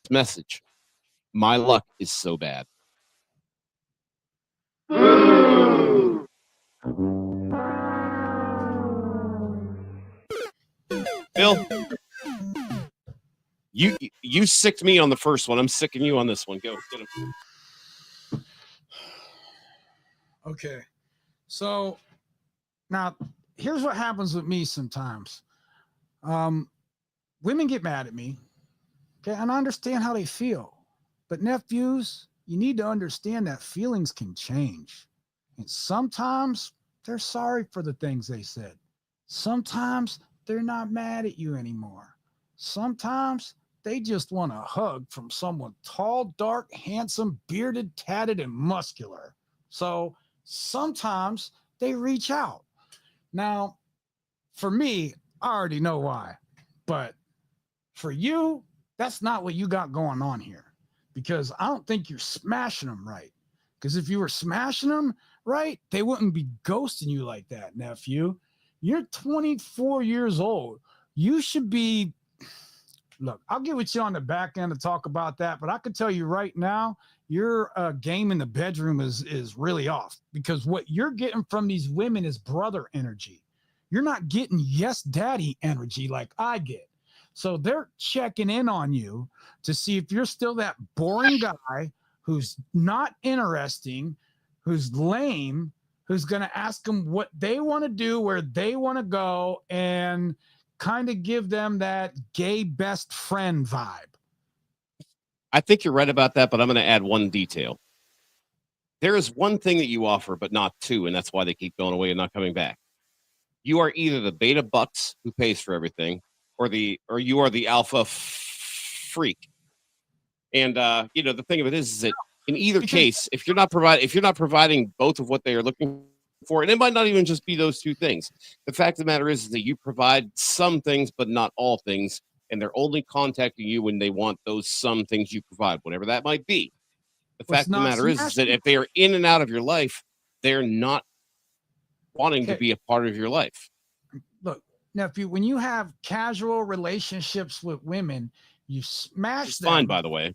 message: "My luck is so bad." Bill, you sicked me on the first one. I'm sicking you on this one. Go get him. Okay. So now here's what happens with me sometimes. Women get mad at me. Okay. And I understand how they feel. But nephews, you need to understand that feelings can change. And sometimes they're sorry for the things they said. Sometimes they're not mad at you anymore. Sometimes they just want a hug from someone tall, dark, handsome, bearded, tatted, and muscular. So sometimes they reach out. Now, for me, I already know why. But for you, that's not what you got going on here. Because I don't think you're smashing them right. Because if you were smashing them right, they wouldn't be ghosting you like that, nephew. You're 24 years old. You should be... Look, I'll get with you on the back end to talk about that, but I can tell you right now, your game in the bedroom is really off, because what you're getting from these women is brother energy. You're not getting yes daddy energy like I get. So they're checking in on you to see if you're still that boring guy who's not interesting, who's lame, who's going to ask them what they want to do, where they want to go, and kind of give them that gay best friend vibe. I think you're right about that, but I'm going to add one detail. There is one thing that you offer, but not two, and that's why they keep going away and not coming back. You are either the beta bucks who pays for everything, or you are the alpha freak. And the thing of it is that in either case, if you're not providing both of what they are looking for, and it might not even just be those two things. The fact of the matter is that you provide some things, but not all things, and they're only contacting you when they want those some things you provide, whatever that might be. The fact of the matter is that if they are in and out of your life, they're not wanting to be a part of your life. Look, nephew, when you have casual relationships with women, you smash them. Fine, by the way.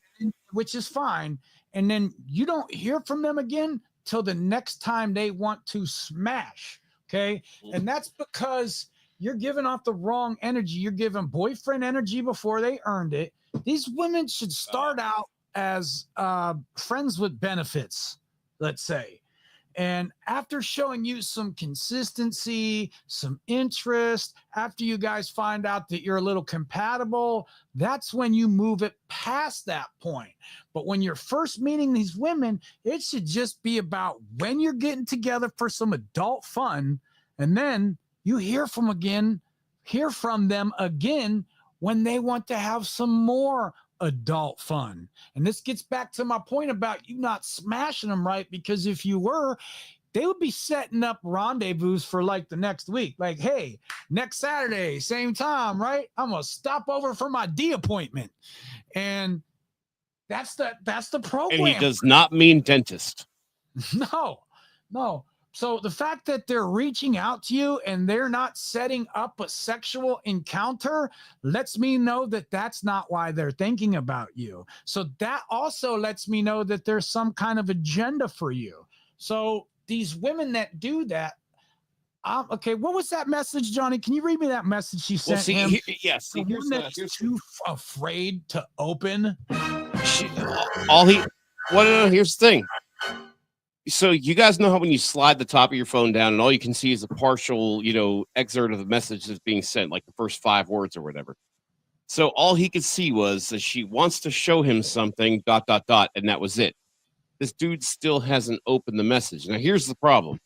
Which is fine. And then you don't hear from them again till the next time they want to smash. Okay. And that's because you're giving off the wrong energy. You're giving boyfriend energy before they earned it. These women should start out as friends with benefits, let's say. And after showing you some consistency, some interest, after you guys find out that you're a little compatible, that's when you move it past that point. But when you're first meeting these women, it should just be about when you're getting together for some adult fun, and then you hear from them again when they want to have some more adult fun. And this gets back to my point about you not smashing them right, because if you were, they would be setting up rendezvous for like the next week. Like, hey, next Saturday, same time, right? I'm gonna stop over for my D appointment. And that's the program. And he does not mean dentist. No. So the fact that they're reaching out to you and they're not setting up a sexual encounter lets me know that that's not why they're thinking about you. So that also lets me know that there's some kind of agenda for you. So these women that do that, okay, what was that message, Johnny? Can you read me that message she sent him? Yes. The one that's too afraid to open. Here's the thing. So you guys know how when you slide the top of your phone down and all you can see is a partial, excerpt of the message that's being sent, like the first 5 words or whatever. So all he could see was that she wants to show him something, ... and that was it. This dude still hasn't opened the message. Now, here's the problem.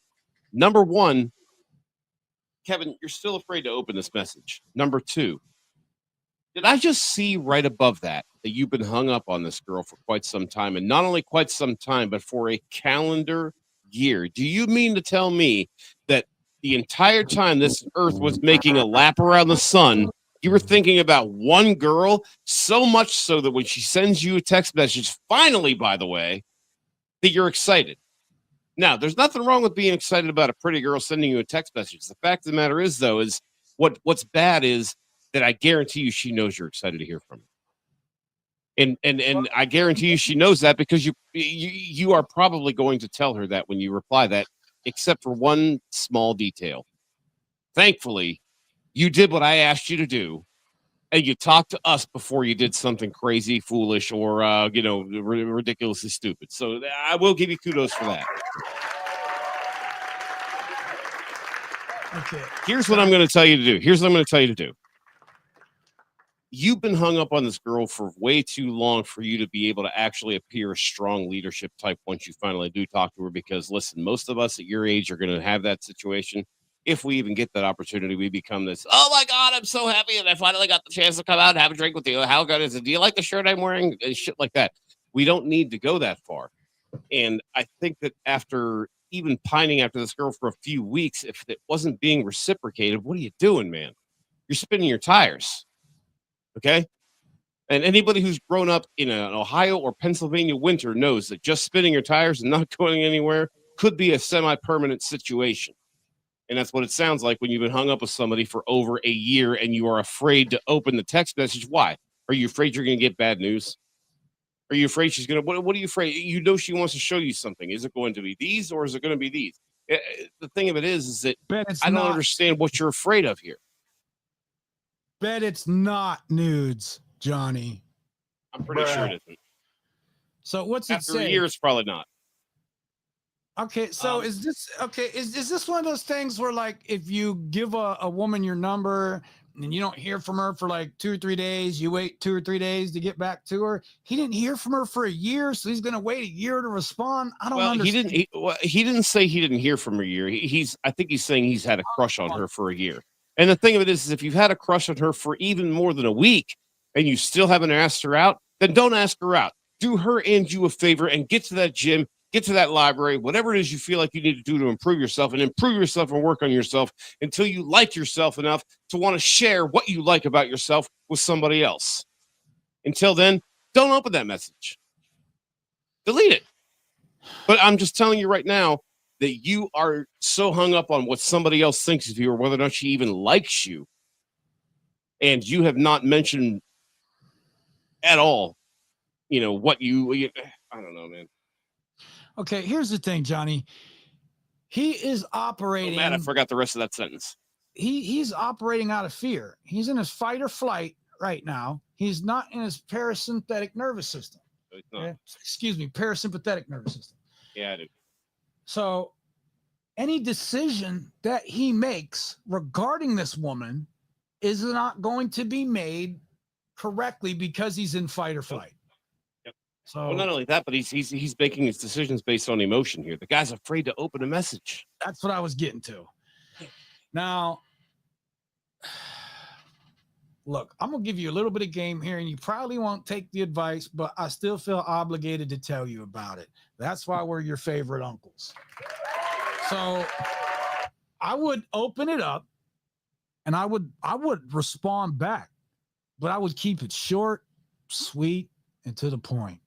Number 1, Kevin, you're still afraid to open this message. Number 2, did I just see right above that you've been hung up on this girl for quite some time, and not only quite some time, but for a calendar year? Do you mean to tell me that the entire time this earth was making a lap around the sun, you were thinking about one girl, so much so that when she sends you a text message, finally, by the way, that you're excited? Now, there's nothing wrong with being excited about a pretty girl sending you a text message. The fact of the matter is, though, is what's bad is that I guarantee you she knows you're excited to hear from her. And I guarantee you she knows that, because you are probably going to tell her that when you reply that, except for one small detail. Thankfully, you did what I asked you to do, and you talked to us before you did something crazy, foolish, or ridiculously stupid. So I will give you kudos for that. Okay. Here's what I'm going to tell you to do. You've been hung up on this girl for way too long for you to be able to actually appear a strong leadership type once you finally do talk to her. Because listen, most of us at your age are going to have that situation. If we even get that opportunity, we become this, oh my God, I'm so happy that I finally got the chance to come out and have a drink with you. How good is it? Do you like the shirt I'm wearing? And shit like that. We don't need to go that far. And I think that after even pining after this girl for a few weeks, if it wasn't being reciprocated, what are you doing, man? You're spinning your tires. Okay. And anybody who's grown up in an Ohio or Pennsylvania winter knows that just spinning your tires and not going anywhere could be a semi-permanent situation. And that's what it sounds like when you've been hung up with somebody for over a year and you are afraid to open the text message. Why? Are you afraid you're going to get bad news? Are you afraid she's going to, what are you afraid? You know, she wants to show you something. Is it going to be these, or is it going to be these? The thing of it is that I don't understand what you're afraid of here. Bet it's not nudes, Johnny. I'm pretty sure it isn't. So what's it say? After a year, it's probably not. Okay, so is this one of those things where, like, if you give a woman your number and you don't hear from her for like 2 or 3 days, you wait 2 or 3 days to get back to her? He didn't hear from her for a year, so he's going to wait a year to respond. I don't understand. He didn't say he didn't hear from her a year. I think he's saying he's had a crush on her for a year. And the thing of it is if you've had a crush on her for even more than a week and you still haven't asked her out, then don't ask her out. Do her and you a favor and get to that gym, get to that library, whatever it is you feel like you need to do to improve yourself, and work on yourself until you like yourself enough to want to share what you like about yourself with somebody else. Until then, don't open that message. Delete it. But I'm just telling you right now that you are so hung up on what somebody else thinks of you or whether or not she even likes you. And you have not mentioned at all, what I don't know, man. Okay, here's the thing, Johnny. He is operating. Oh, man, I forgot the rest of that sentence. He's operating out of fear. He's in his fight or flight right now. He's not in his parasympathetic nervous system. No, he's not. Excuse me, parasympathetic nervous system. Yeah, I do. So any decision that he makes regarding this woman is not going to be made correctly because he's in fight or flight. Yep. So, well, not only that, but he's making his decisions based on emotion here. The guy's afraid to open a message. That's what I was getting to. Now, look, I'm going to give you a little bit of game here, and you probably won't take the advice, but I still feel obligated to tell you about it. That's why we're your favorite uncles. So I would open it up and I would respond back, but I would keep it short, sweet, and to the point.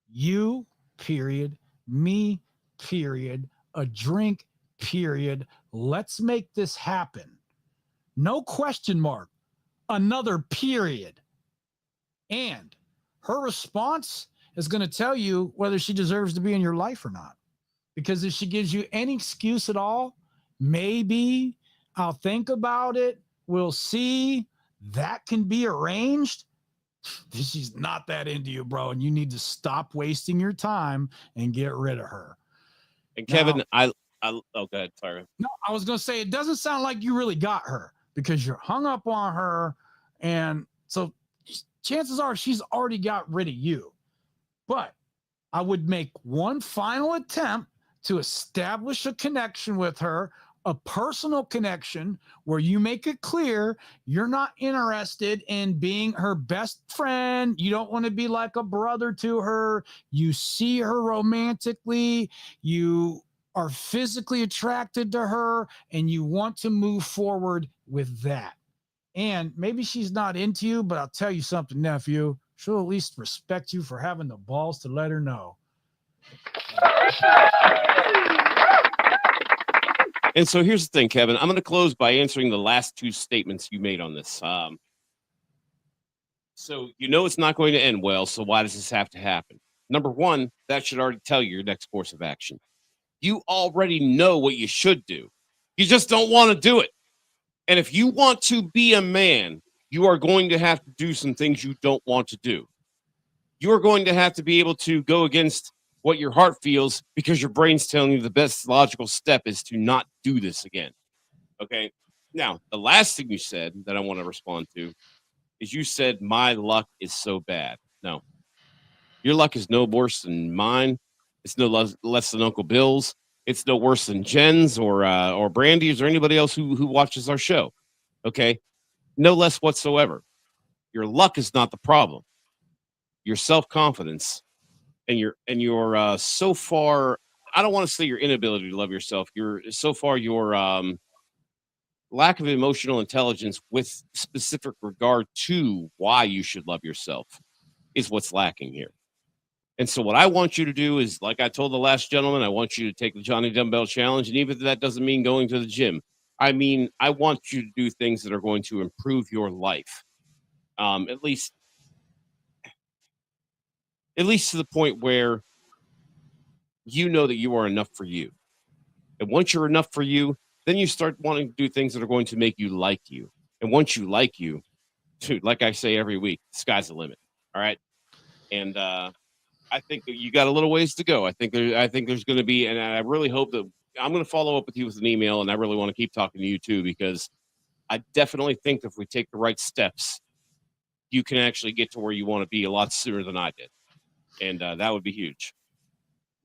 You, period. Me, period. A drink, period. Let's make this happen. No question mark. Another period. And her response is going to tell you whether she deserves to be in your life or not. Because if she gives you any excuse at all, maybe I'll think about it. We'll see. That can be arranged. She's not that into you, bro. And you need to stop wasting your time and get rid of her. And Kevin, oh, go ahead. Sorry. No, I was going to say, it doesn't sound like you really got her because you're hung up on her. And so chances are she's already got rid of you. But I would make one final attempt to establish a connection with her, a personal connection where you make it clear you're not interested in being her best friend. You don't want to be like a brother to her. You see her romantically. You are physically attracted to her and you want to move forward with that. And maybe she's not into you, but I'll tell you something, nephew. She'll at least respect you for having the balls to let her know. And so here's the thing, Kevin. I'm going to close by answering the last two statements you made on this. So you know it's not going to end well, so why does this have to happen? Number one, that should already tell you your next course of action. You already know what you should do. You just don't want to do it. And if you want to be a man, you are going to have to do some things you don't want to do. You are going to have to be able to go against what your heart feels because your brain's telling you the best logical step is to not do this again. Okay. Now, the last thing you said that I want to respond to is you said, my luck is so bad. No, your luck is no worse than mine. It's no less than Uncle Bill's. It's no worse than Jen's or Brandy's or anybody else who watches our show. Okay. No less whatsoever. Your luck is not the problem. Your self-confidence and your so far, I don't want to say your inability to love yourself. Your lack of emotional intelligence with specific regard to why you should love yourself is what's lacking here. And so what I want you to do is, like I told the last gentleman, I want you to take the Johnny Dumbbell Challenge. And even if that doesn't mean going to the gym, I mean, I want you to do things that are going to improve your life. At least to the point where you know that you are enough for you. And once you're enough for you, then you start wanting to do things that are going to make you like you. And once you like you, dude, like I say every week, the sky's the limit. All right. And I think that you got a little ways to go. I think there's going to be, and I really hope that I'm going to follow up with you with an email, and I really want to keep talking to you too, because I definitely think if we take the right steps, you can actually get to where you want to be a lot sooner than I did. And that would be huge.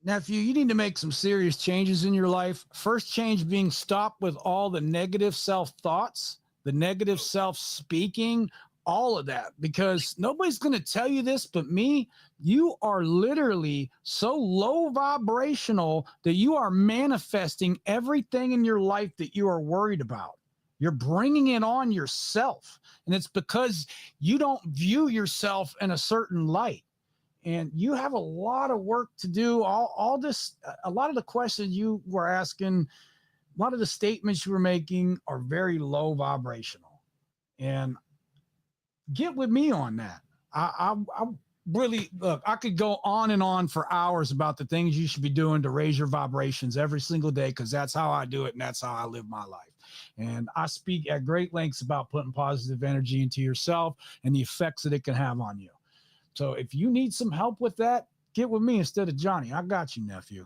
Nephew, you need to make some serious changes in your life. First change being stop with all the negative self-thoughts, the negative self-speaking, all of that, because nobody's going to tell you this but me. You are literally so low vibrational that you are manifesting everything in your life that you are worried about. You're bringing it on yourself. And it's because you don't view yourself in a certain light. And you have a lot of work to do. All this, a lot of the questions you were asking, a lot of the statements you were making are very low vibrational. And get with me on that. I really, look, I could go on and on for hours about the things you should be doing to raise your vibrations every single day, because that's how I do it and that's how I live my life. And I speak at great lengths about putting positive energy into yourself and the effects that it can have on you. So if you need some help with that, get with me instead of Johnny. I got you, nephew.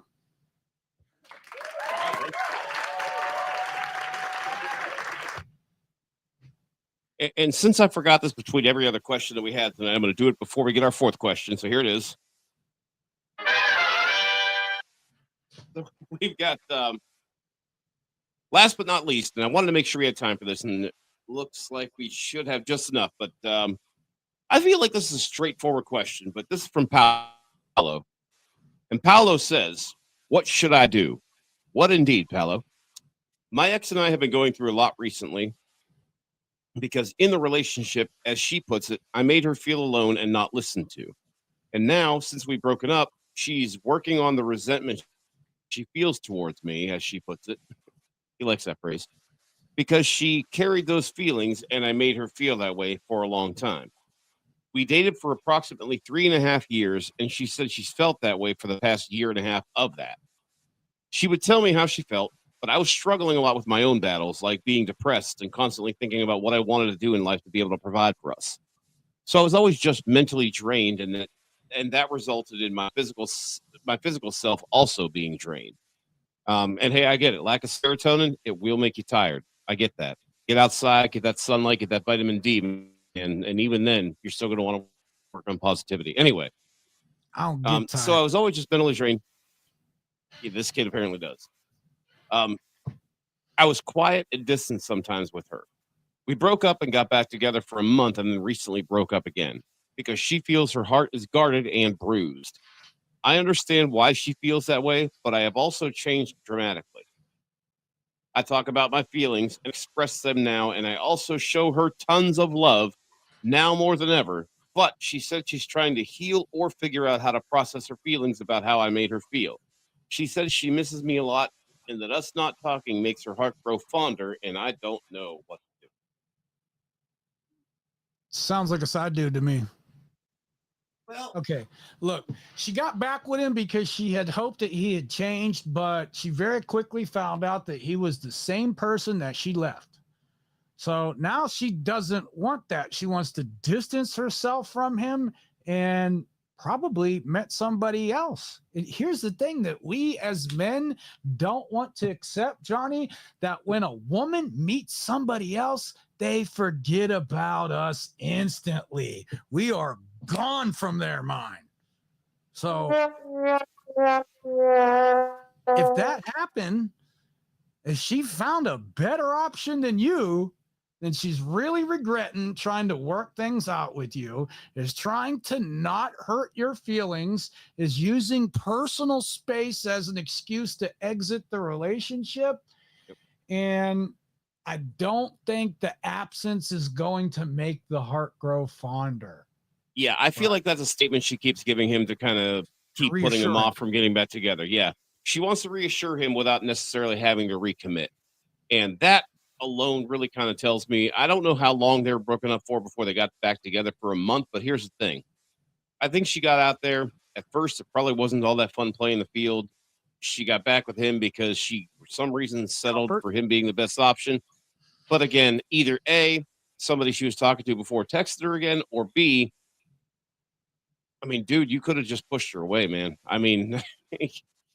And since I forgot this between every other question that we had tonight, I'm going to do it before we get our fourth question. So here it is. We've got, last but not least, and I wanted to make sure we had time for this, and it looks like we should have just enough, but I feel like this is a straightforward question, but this is from Paolo. And Paolo says, what should I do? What indeed, Paolo? My ex and I have been going through a lot recently because in the relationship, as she puts it, I made her feel alone and not listened to. And now, since we've broken up, she's working on the resentment she feels towards me, as she puts it. He likes that phrase because she carried those feelings and I made her feel that way for a long time. We dated for approximately 3.5 years, and she said she's felt that way for the past year and a half of that. She would tell me how she felt, but I was struggling a lot with my own battles, like being depressed and constantly thinking about what I wanted to do in life to be able to provide for us. So I was always just mentally drained, and that resulted in my physical self also being drained. And hey, I get it. Lack of serotonin, it will make you tired. I get that. Get outside, get that sunlight, get that vitamin D, and even then, you're still going to want to work on positivity. Anyway, I don't get so I tired. was always just mentally drained. Yeah, this kid apparently does. Um, I was quiet and distant sometimes with her. We broke up and got back together for a month, and then recently broke up again because she feels her heart is guarded and bruised. I understand why she feels that way, but I have also changed dramatically. I talk about my feelings and express them now, and I also show her tons of love now more than ever. But she said she's trying to heal or figure out how to process her feelings about how I made her feel. She says she misses me a lot and that us not talking makes her heart grow fonder, and I don't know what to do. Sounds like a side dude to me. Well, Okay, look, she got back with him because she had hoped that he had changed, but she very quickly found out that he was the same person that she left. So now she doesn't want that. She wants to distance herself from him and probably met somebody else. And here's the thing that we as men don't want to accept, Johnny, that when a woman meets somebody else, they forget about us instantly. We are gone from their mind. So if that happened, if she found a better option than you, then she's really regretting trying to work things out with you, is trying to not hurt your feelings, is using personal space as an excuse to exit the relationship. And I don't think the absence is going to make the heart grow fonder. yeah, I feel Right. like that's a statement she keeps giving him to kind of keep putting him Reassuring. off from getting back together. Yeah. She wants to reassure him without necessarily having to recommit. And that alone really kind of tells me I don't know how long they were broken up for before they got back together for a month. But here's the thing. I think she got out there. At first, it probably wasn't all that fun playing the field. She got back with him because she, for some reason, settled Comfort. for him being the best option. But again, either A, somebody she was talking to before texted her again, or B, I mean, dude, you could have just pushed her away, man. I mean,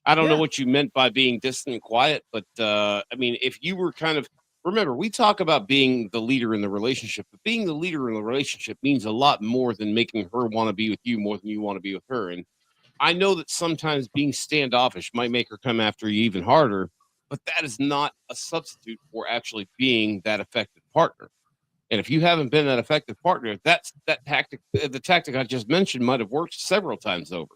I don't know Yeah. what you meant by being distant and quiet, but I mean, if you were kind of remember, we talk about being the leader in the relationship, but being the leader in the relationship means a lot more than making her want to be with you more than you want to be with her. And I know that sometimes being standoffish might make her come after you even harder, but that is not a substitute for actually being that effective partner. And if you haven't been that effective partner, that's that tactic. The tactic I just mentioned might have worked several times over.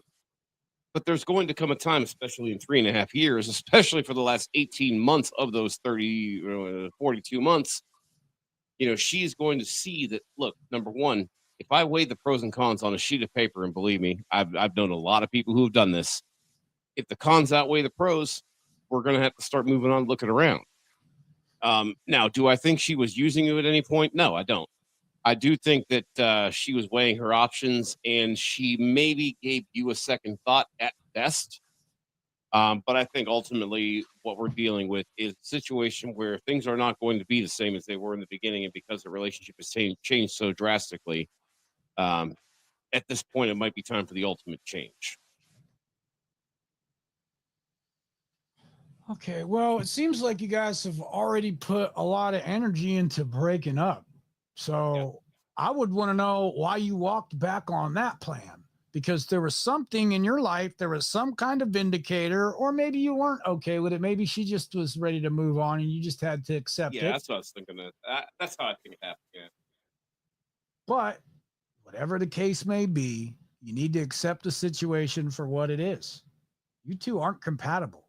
But there's going to come a time, especially in 3.5 years, especially for the last 18 months of those 42 months, she's going to see that, look, number one, if I weigh the pros and cons on a sheet of paper, and believe me, I've known a lot of people who have done this. If the cons outweigh the pros, we're going to have to start moving on, looking around. Now, do I think she was using you at any point? No, I don't. I do think that she was weighing her options and she maybe gave you a second thought at best. But I think ultimately what we're dealing with is a situation where things are not going to be the same as they were in the beginning. And because the relationship has changed so drastically, um, at this point, it might be time for the ultimate change. Okay, well, it seems like you guys have already put a lot of energy into breaking up. Yeah. So I would want to know why you walked back on that plan because there was something in your life, there was some kind of indicator, or maybe you weren't okay with it. Maybe she just was ready to move on and you just had to accept Yeah, it. that's what I was thinking. That's how I think it happened. Yeah. But whatever the case may be, you need to accept the situation for what it is. You two aren't compatible.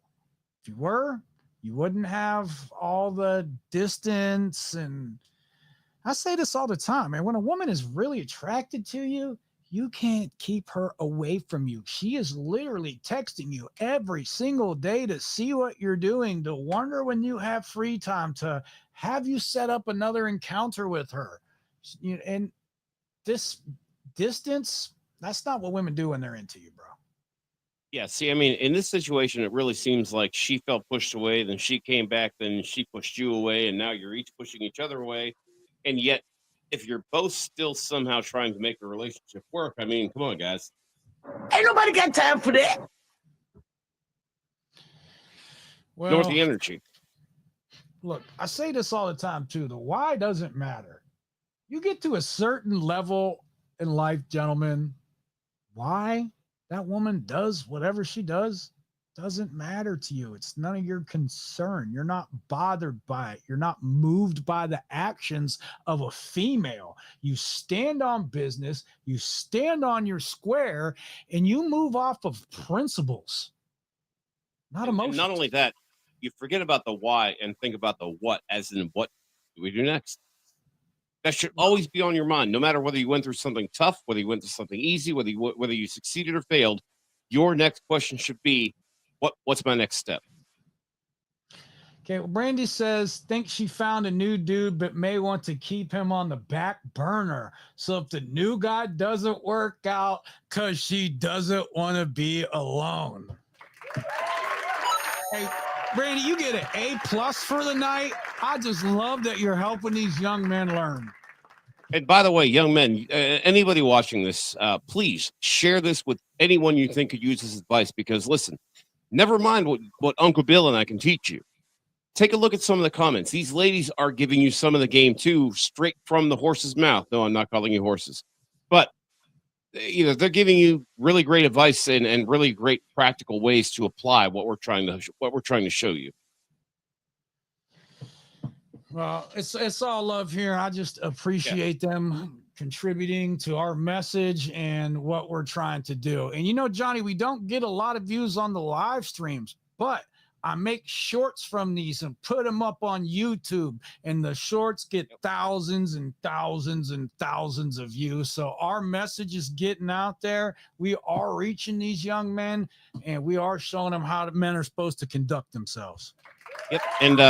If you were, you wouldn't have all the distance. And I say this all the time, man. When a woman is really attracted to you, you can't keep her away from you. She is literally texting you every single day to see what you're doing, to wonder when you have free time, to have you set up another encounter with her. And this distance, that's not what women do when they're into you, bro. Yeah, see, I mean, in this situation, it really seems like she felt pushed away, then she came back, then she pushed you away, and now you're each pushing each other away. And yet, if you're both still somehow trying to make a relationship work, I mean, come on, guys. Ain't nobody got time for that. Well, North the energy. look, I say this all the time too. The why doesn't matter. You get to a certain level in life, gentlemen, why that woman does whatever she does doesn't matter to you. It's none of your concern. You're not bothered by it. You're not moved by the actions of a female. You stand on business, you stand on your square, and you move off of principles, not emotions. And not only that, you forget about the why and think about the what, as in what do we do next? That should always be on your mind, no matter whether you went through something tough, whether you went through something easy, whether you succeeded or failed. Your next question should be, what's my next step? Okay, well, Brandy says, think she found a new dude, but may want to keep him on the back burner. So if the new guy doesn't work out, because she doesn't want to be alone. Hey, Brandy, you get an A+ for the night. I just love that you're helping these young men learn. And by the way, young men, anybody watching this, please share this with anyone you think could use this advice, because listen, never mind what Uncle Bill and I can teach you. Take a look at some of the comments. These ladies are giving you some of the game too, straight from the horse's mouth. No, I'm not calling you horses, but they're giving you really great advice and really great practical ways to apply what we're trying to show you. Well, it's all love here. I just appreciate them contributing to our message and what we're trying to do. And Johnny, we don't get a lot of views on the live streams, but I make shorts from these and put them up on YouTube, and the shorts get thousands and thousands and thousands of views. So our message is getting out there. We are reaching these young men, and we are showing them how men are supposed to conduct themselves. Yep. And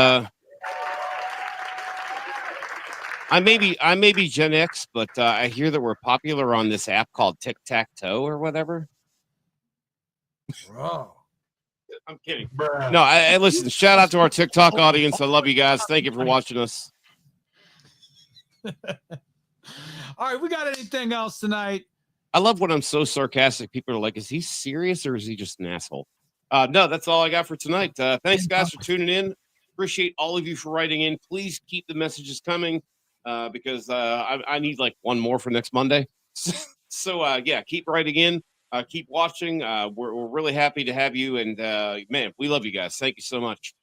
I may be Gen X, but I hear that we're popular on this app called Tic-Tac-Toe or whatever. Bro. I'm kidding. Bruh. No, I listen. Shout out to our TikTok audience. I love you guys. Thank you for watching us. All right, we got anything else tonight? I love when I'm so sarcastic. People are like, "Is he serious or is he just an asshole?" No, that's all I got for tonight. Thanks, guys, for tuning in. Appreciate all of you for writing in. Please keep the messages coming because I need like one more for next Monday. So yeah, keep writing in. Keep watching. We're really happy to have you. And man, we love you guys. Thank you so much.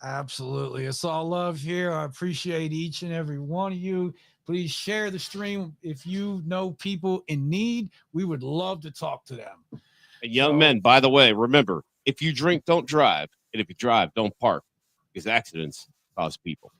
Absolutely. It's all love here. I appreciate each and every one of you. Please share the stream. If you know people in need, we would love to talk to them. And young men, by the way, remember, if you drink, don't drive. And if you drive, don't park, because accidents cause people.